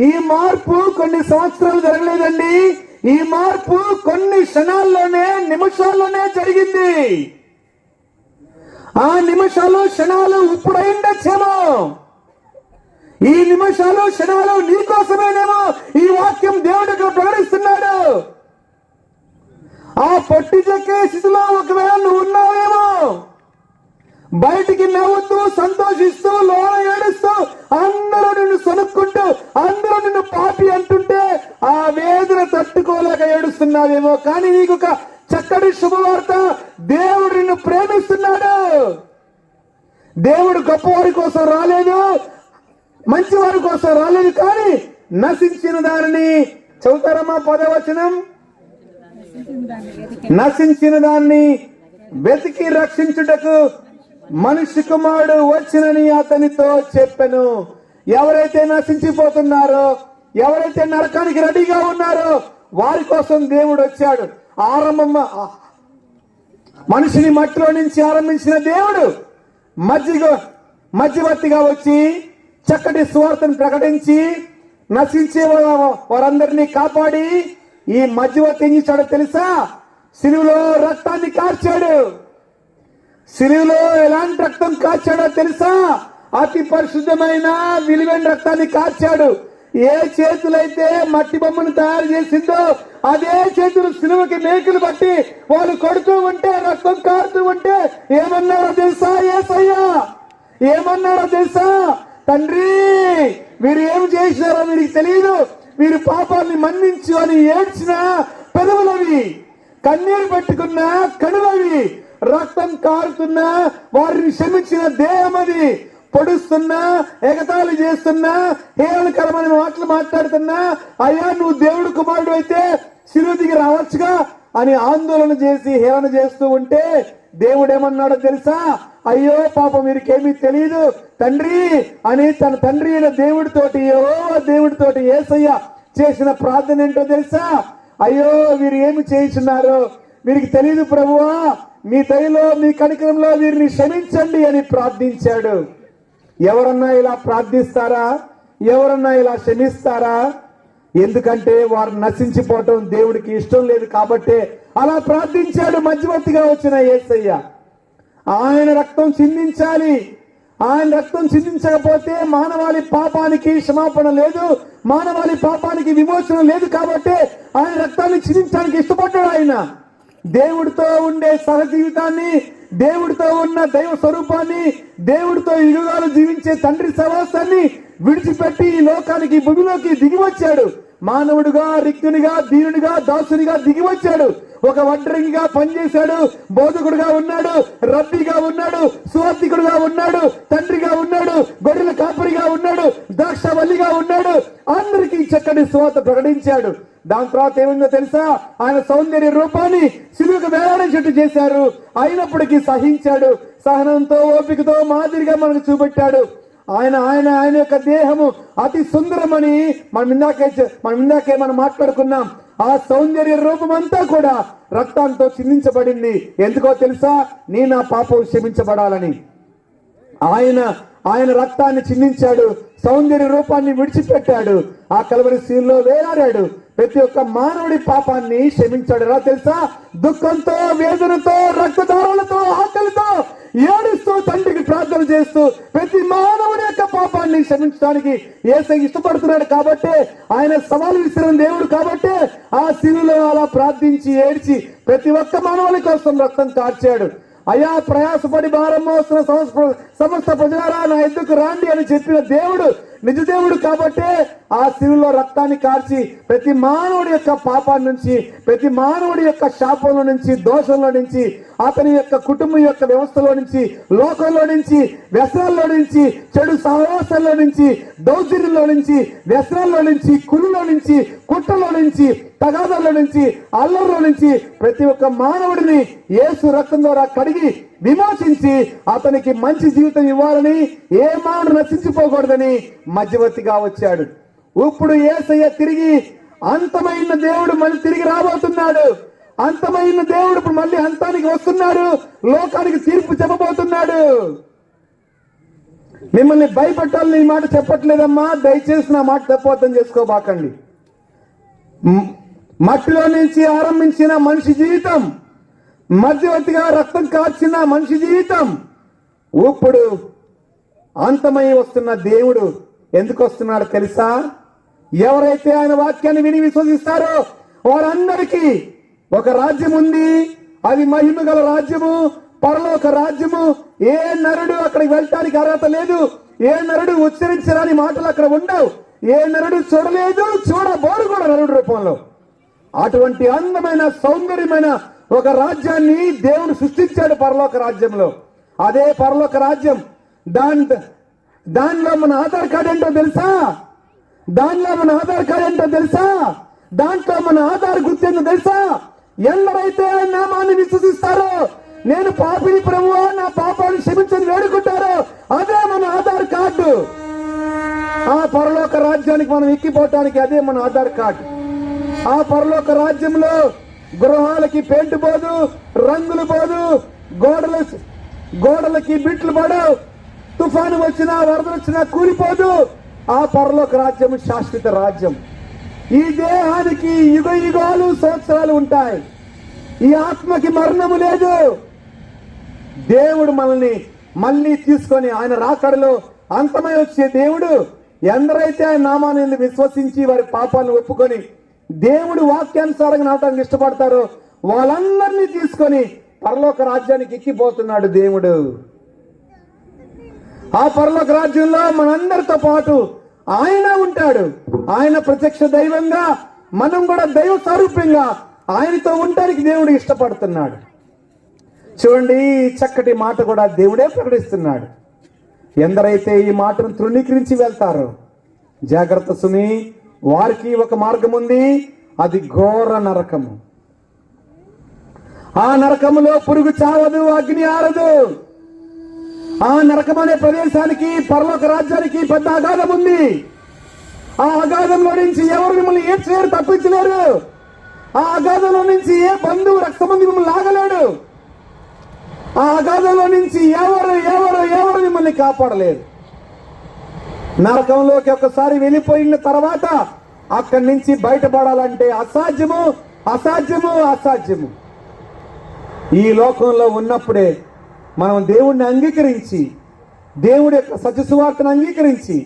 ఈ మార్పు కొన్ని సంవత్సరాలు జరగలేదండి. ఈ మార్పు కొన్ని క్షణాల్లోనే, నిమిషాల్లోనే జరిగింది. ఆ నిమిషాలు, క్షణాలు ఇప్పుడైండొచ్చేమో. ఈ నిమిషాలు క్షణాలు నీ కోసమేనేమో ఈ వాక్యం దేవుడు ఇక్కడ ప్రకటిస్తున్నాడు. ఆ పొట్టి చెక్కే స్థితిలో ఒకవేళ నువ్వు ఉన్నావేమో, బయటికి నవ్వుతూ సంతోషిస్తూ లోన ఏడుస్తూ అందరూ నిన్ను సనుక్కుంటూ అందరూ నిన్ను పాపి అంటుంటే ఆ వేదన తట్టుకోలేక ఏడుస్తున్నావేమో. కానీ నీకు ఒక చక్కటి శుభవార్త, దేవుడు నిన్ను ప్రేమిస్తున్నాడు. దేవుడు గొప్పవారి కోసం రాలేదు, మంచివారి కోసం రాలేదు, కానీ నశించిన దానిని చదువుతారమ్మా 10వ వచనం, నశించిన దాన్ని వెతికి రక్షించుటకు మనిషి కుమారుడు వచ్చినని అతనితో చెప్పెను. ఎవరైతే నశించిపోతున్నారో, ఎవరైతే నరకానికి రెడీగా ఉన్నారో వారి కోసం దేవుడు వచ్చాడు. మనిషిని మట్టిలో నుంచి ఆరంభించిన దేవుడు మధ్యవర్తిగా వచ్చి చక్కటి సువార్తను ప్రకటించి నశించే వారందరినీ కాపాడి ఈ మధ్యవర్తి ఏం చేశాడో తెలుసా? సిలువలో రక్తాన్ని కార్చాడు. సిలువలో ఎలాంటి రక్తం కార్చాడో తెలుసా? అతి పరిశుద్ధమైన విలువైన రక్తాన్ని కార్చాడు. ఏ చేతులైతే మట్టి బొమ్మను తయారు చేసిందో అదే చేతులు సిలువకి మేకులు బట్టి వాళ్ళు కొడుతూ ఉంటే, రక్తం కారుతూ ఉంటే ఏమన్నారో తెలుసా? యేసయ్యా ఏమన్నారో తెలుసా? తండ్రి, వీరు ఏం చేసినారో వీరికి తెలియదు, వీరు పాపాన్ని మన్నించు అని ఏడ్చిన పెదవులవి, కన్నీరు పెట్టుకున్న కనులవి, రక్తం కారుతున్నా వారిని క్షమించిన దేహం అది, పొడుస్తున్నా ఎగతాళి చేస్తున్నా హేళనకరమైన మాటలు మాట్లాడుతున్నా, అయ్యా నువ్వు దేవుడు కుమారుడు అయితే శిలువ దిగి రావచ్చుగా అని ఆందోళన చేసి హేళన చేస్తూ ఉంటే దేవుడు ఏమన్నాడో తెలుసా? అయ్యో పాపం వీరికేమీ తెలియదు తండ్రి అని తన తండ్రి అయిన దేవుడితోటి యేసయ్య చేసిన ప్రార్థన ఏంటో తెలుసా? అయ్యో వీరు ఏమి చేస్తున్నారు, వీరికి తెలియదు ప్రభువా, మీ దయలో మీ కనికరంలో వీరిని క్షమించండి అని ప్రార్థించాడు. ఎవరన్నా ఇలా ప్రార్థిస్తారా? ఎవరన్నా ఇలా క్షమిస్తారా? ఎందుకంటే వారు నశించిపోవటం దేవుడికి ఇష్టం లేదు కాబట్టి అలా ప్రార్థించాడు మధ్యవర్తిగా వచ్చిన యేసయ్య. ఆయన రక్తం చిందించాలి. ఆయన రక్తం చిందించకపోతే మానవాళి పాపానికి క్షమాపణ లేదు, మానవాళి పాపానికి విమోచన లేదు. కాబట్టి ఆయన రక్తాన్ని చిందించడానికి ఇష్టపడ్డాడు. ఆయన దేవుడితో ఉండే సహజీవితాన్ని, దేవుడితో ఉన్న దైవ స్వరూపాన్ని, దేవుడితో యుగాలు జీవించే తండ్రి సహవాసాన్ని విడిచిపెట్టి ఈ లోకానికి భూమిలోకి దిగి వచ్చాడు. మానవుడిగా, రిక్తునిగా, దీనునిగా, దాసునిగా దిగి వచ్చాడు. ఒక వడ్రంగిగా పనిచేశాడు, బోధకుడుగా ఉన్నాడు, రబ్బీగా ఉన్నాడు, సువార్థికుడుగా ఉన్నాడు, తండ్రిగా ఉన్నాడు, గొర్రెల కాపరిగా ఉన్నాడు, ద్రాక్షవల్లిగా ఉన్నాడు. అందరికీ చక్కటి సువార్త ప్రకటించాడు. దాని తర్వాత ఏమైందో తెలుసా? ఆయన సౌందర్య రూపాన్ని సిలువకు వేలాడేటట్టు చేశారు. అయినప్పటికీ సహించాడు. సహనంతో, ఓపికతో మాదిరిగా మనకు చూపెట్టాడు. ఆయన యొక్క దేహము అతి సుందరమని మనం మాట్లాడుకున్నాం. ఆ సౌందర్య రూపం అంతా కూడా రక్తంతో చిందించబడింది. ఎందుకో తెలుసా? నీ నా పాపం క్షమించబడాలని ఆయన రక్తాన్ని చిందించాడు. సౌందర్య రూపాన్ని విడిచిపెట్టాడు. ఆ కల్వరి శిలువలో వేలాడాడు. ప్రతి ఒక్క మానవుడి పాపాన్ని క్షమించాడు. ఎలా తెలుసా? దుఃఖంతో, వేదనతో, రక్తధారాలతో, ఆకలితో ఏడుస్తూ తండ్రికి ప్రార్థన చేస్తూ ప్రతి మానవుడి యొక్క పాపాన్ని క్షమించడానికి యేసయ్య ఇష్టపడుతున్నాడు. కాబట్టి ఆయన సవాలు విసిరిన దేవుడు కాబట్టి ఆ శిలువలో అలా ప్రార్థించి ఏడ్చి ప్రతి ఒక్క మానవుడి కోసం రక్తం కార్చాడు. అయా ప్రయాసపడి భారం మోస్తున్న సమస్త ప్రజలారా నా ఎద్దుకు రాండి అని చెప్పిన దేవుడు నిజ దేవుడు కాబట్టి ఆ శిలువలో రక్తాన్ని కార్చి ప్రతి మానవుడి యొక్క పాపాన్ని నుంచి, ప్రతి మానవుడి యొక్క శాపంలో నుంచి, దోషంలో నుంచి, అతని యొక్క కుటుంబం యొక్క వ్యవస్థలో నుంచి, లోకంలో నుంచి, వ్యసనాల్లో నుంచి, చెడు సహవాసాల్లో నుంచి, దౌర్జన్యంలో నుంచి, వ్యసనాల్లో నుంచి, కులులో నుంచి, కుట్రలో నుంచి, తగాదాల్లో నుంచి, అల్లర్లో నుంచి ప్రతి ఒక్క మానవుడిని యేసు రక్తం ద్వారా కడిగి విమోచించి అతనికి మంచి జీవితం ఇవ్వాలని, ఏ మానవుడు నశించిపోకూడదని మధ్యవర్తిగా వచ్చాడు. ఇప్పుడు యేసయ్య తిరిగి అంతమైన దేవుడు మళ్ళీ తిరిగి రాబోతున్నాడు. అంతమైన దేవుడు ఇప్పుడు మళ్ళీ అంతానికి వస్తున్నాడు. లోకానికి తీర్పు చెప్పబోతున్నాడు. మిమ్మల్ని భయపెట్టాలని ఈ మాట చెప్పట్లేదమ్మా. దయచేసి నా మాట తప్పర్థం చేసుకోబాకండి. మట్టిలో నుంచి ఆరంభించిన మనిషి జీవితం, మధ్యవర్తిగా రక్తం కార్చిన మనిషి జీవితం ఇప్పుడు అంతమై వస్తున్న దేవుడు ఎందుకు వస్తున్నాడు తెలుసా? ఎవరైతే ఆయన వాక్యాన్ని విని విశ్వసిస్తారో వారందరికీ ఒక రాజ్యం ఉంది. అది మహిమ గల రాజ్యము, పరలోక రాజ్యము. ఏ నరుడు అక్కడికి వెళ్ళటానికి అర్హత లేదు. ఏ నరుడు ఉచ్చరించరాని మాటలు అక్కడ ఉండవు. ఏ నరుడు చూడలేదు, చూడబోరు కూడా నరుడు రూపంలో. అటువంటి అందమైన సౌందర్యమైన ఒక రాజ్యాన్ని దేవుడు సృష్టించాడు పరలోక రాజ్యంలో. అదే పరలోక రాజ్యం. దానిలో మన ఆధార్ కార్డు ఏంటో తెలుసా? దానిలో మన ఆధార్ కార్డు ఏంటో తెలుసా? దాంట్లో మన ఆధార్ గుర్తేందో తెలుసా? ఎందరైతే నామాన్ని విశ్వసిస్తారో, నేను పాపిని ప్రభువా నా పాపాన్ని క్షమించని వేడుకుంటారో, అదే మన ఆధార్ కార్డు. ఆ పరలోక రాజ్యానికి మనం ఎక్కిపోవటానికి అదే మన ఆధార్ కార్డు. ఆ పరలోక రాజ్యంలో గృహాలకి పెయింట్ పోదు, రంగులు పోదు, గోడలకి బిట్లు పడవు, తుఫాను వచ్చినా వరద వచ్చినా కూలిపోదు. ఆ పరలోక రాజ్యం శాశ్వత రాజ్యం. ఈ దేహానికి యుగ యుగాలు సంవత్సరాలు ఉంటాయి. ఈ ఆత్మకి మరణము లేదు. దేవుడు మనల్ని మళ్ళీ తీసుకొని ఆయన రాకడలో అంతమై వచ్చే దేవుడు ఎందరైతే ఆయన నామాన్ని విశ్వసించి వారి పాపాలను ఒప్పుకొని దేవుడు వాక్యానుసారంగా నడవటానికి ఇష్టపడతారో వాళ్ళందరినీ తీసుకొని పరలోక రాజ్యానికి ఎక్కిపోతున్నాడు దేవుడు. ఆ పరలోక రాజ్యంలో మనందరితో పాటు ఆయన ఉంటాడు. ఆయన ప్రత్యక్ష దైవంగా, మనం కూడా దైవ స్వరూపంగా ఆయనతో ఉండడానికి దేవుడు ఇష్టపడుతున్నాడు. చూడండి, చక్కటి మాట కూడా దేవుడే ప్రకటిస్తున్నాడు. ఎందరైతే ఈ మాటను తృణీకరించి వెళ్తారో జాగ్రత్త సుమి, వారికి ఒక మార్గం ఉంది, అది ఘోర నరకము. ఆ నరకములో పురుగు చావదు, అగ్ని ఆరదు. ఆ నరకం అనే ప్రదేశానికి, పరలోక రాజ్యానికి పెద్ద అగాధం ఉంది. ఆ అగాధంలో నుంచి ఎవరు మిమ్మల్ని ఏ చేయరు, తప్పించలేరు. ఆ అగాధంలో నుంచి ఏ బంధువు రక్తమంది మిమ్మల్ని లాగలేడు. ఆ అగాధంలో నుంచి ఎవరు ఎవరు ఎవరు మిమ్మల్ని కాపాడలేరు. నరకంలోకి ఒకసారి వెళ్ళిపోయిన తర్వాత అక్కడి నుంచి బయటపడాలంటే అసాధ్యము, అసాధ్యము, అసాధ్యము. ఈ లోకంలో ఉన్నప్పుడే మనం దేవుణ్ణి అంగీకరించి, దేవుడి యొక్క సత్యసువార్తను అంగీకరించి,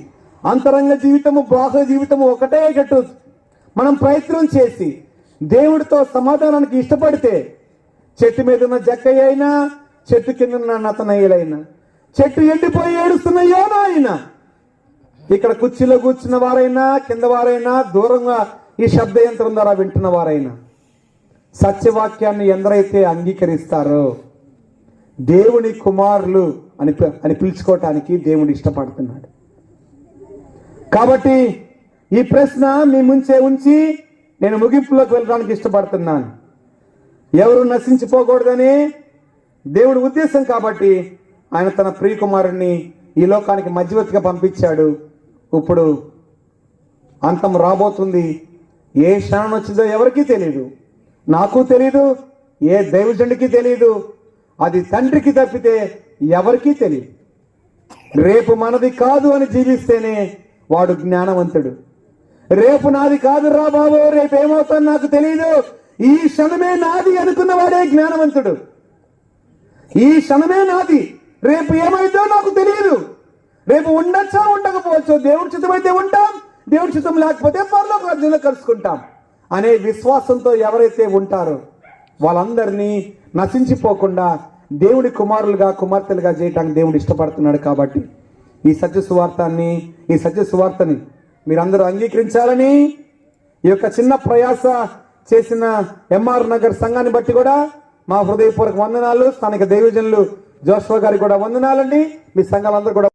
అంతరంగ జీవితము బాహ్య జీవితము ఒకటే గట్టు మనం ప్రయత్నం చేసి దేవుడితో సమాధానానికి ఇష్టపడితే, చెట్టు మీద ఉన్న జక్కయ్య అయినా, చెట్టు కింద ఉన్న నతనయ్యలైనా, చెట్టు ఎండిపోయి ఏడుస్తున్న యోనా అయినా, ఇక్కడ కుర్చీలో కూర్చున్న వారైనా, కింద వారైనా, దూరంగా ఈ శబ్ద యంత్రం ద్వారా వింటున్న వారైనా, సత్యవాక్యాన్ని ఎందరైతే అంగీకరిస్తారో దేవుని కుమారులు అని పిలుచుకోవటానికి దేవుడు ఇష్టపడుతున్నాడు. కాబట్టి ఈ ప్రశ్న మీ ముంచే ఉంచి నేను ముగింపులోకి వెళ్ళడానికి ఇష్టపడుతున్నాను. ఎవరు నశించిపోకూడదని దేవుడి ఉద్దేశం. కాబట్టి ఆయన తన ప్రియ కుమారుణ్ణి ఈ లోకానికి మధ్యవర్తిగా పంపించాడు. ఇప్పుడు అంతం రాబోతుంది. ఏ క్షణం వచ్చిందో ఎవరికీ తెలియదు, నాకు తెలీదు, ఏ దైవజనుడికి తెలియదు. అది తండ్రికి తప్పితే ఎవరికీ తెలియదు. రేపు మనది కాదు అని జీవిస్తేనే వాడు జ్ఞానవంతుడు. రేపు నాది కాదు రా బాబు, రేపు ఏమవుతుందో నాకు తెలియదు, ఈ క్షణమే నాది అనుకున్నవాడే జ్ఞానవంతుడు. ఈ క్షణమే నాది, రేపు ఏమైందో నాకు తెలియదు, రేపు ఉండొచ్చో ఉండకపోవచ్చు, దేవుడి చిత్తమైతే ఉంటాం, దేవుడి చిత్తం లేకపోతే పరలోక రాజ్యంలో కలుసుకుంటాం అనే విశ్వాసంతో ఎవరైతే ఉంటారో వాళ్ళందరినీ నశించిపోకుండా దేవుడి కుమారులుగా, కుమార్తెలుగా చేయటానికి దేవుడు ఇష్టపడుతున్నాడు. కాబట్టి ఈ సత్య సువార్తని మీరందరూ అంగీకరించాలని ఈ యొక్క చిన్న ప్రయాస చేసిన ఎంఆర్ నగర్ సంఘాన్ని బట్టి కూడా మా హృదయపూర్వక వందనాలు. స్థానిక దైవజనులు జోషువా గారికి కూడా వందనాలండి. మీ సంఘాలందరూ కూడా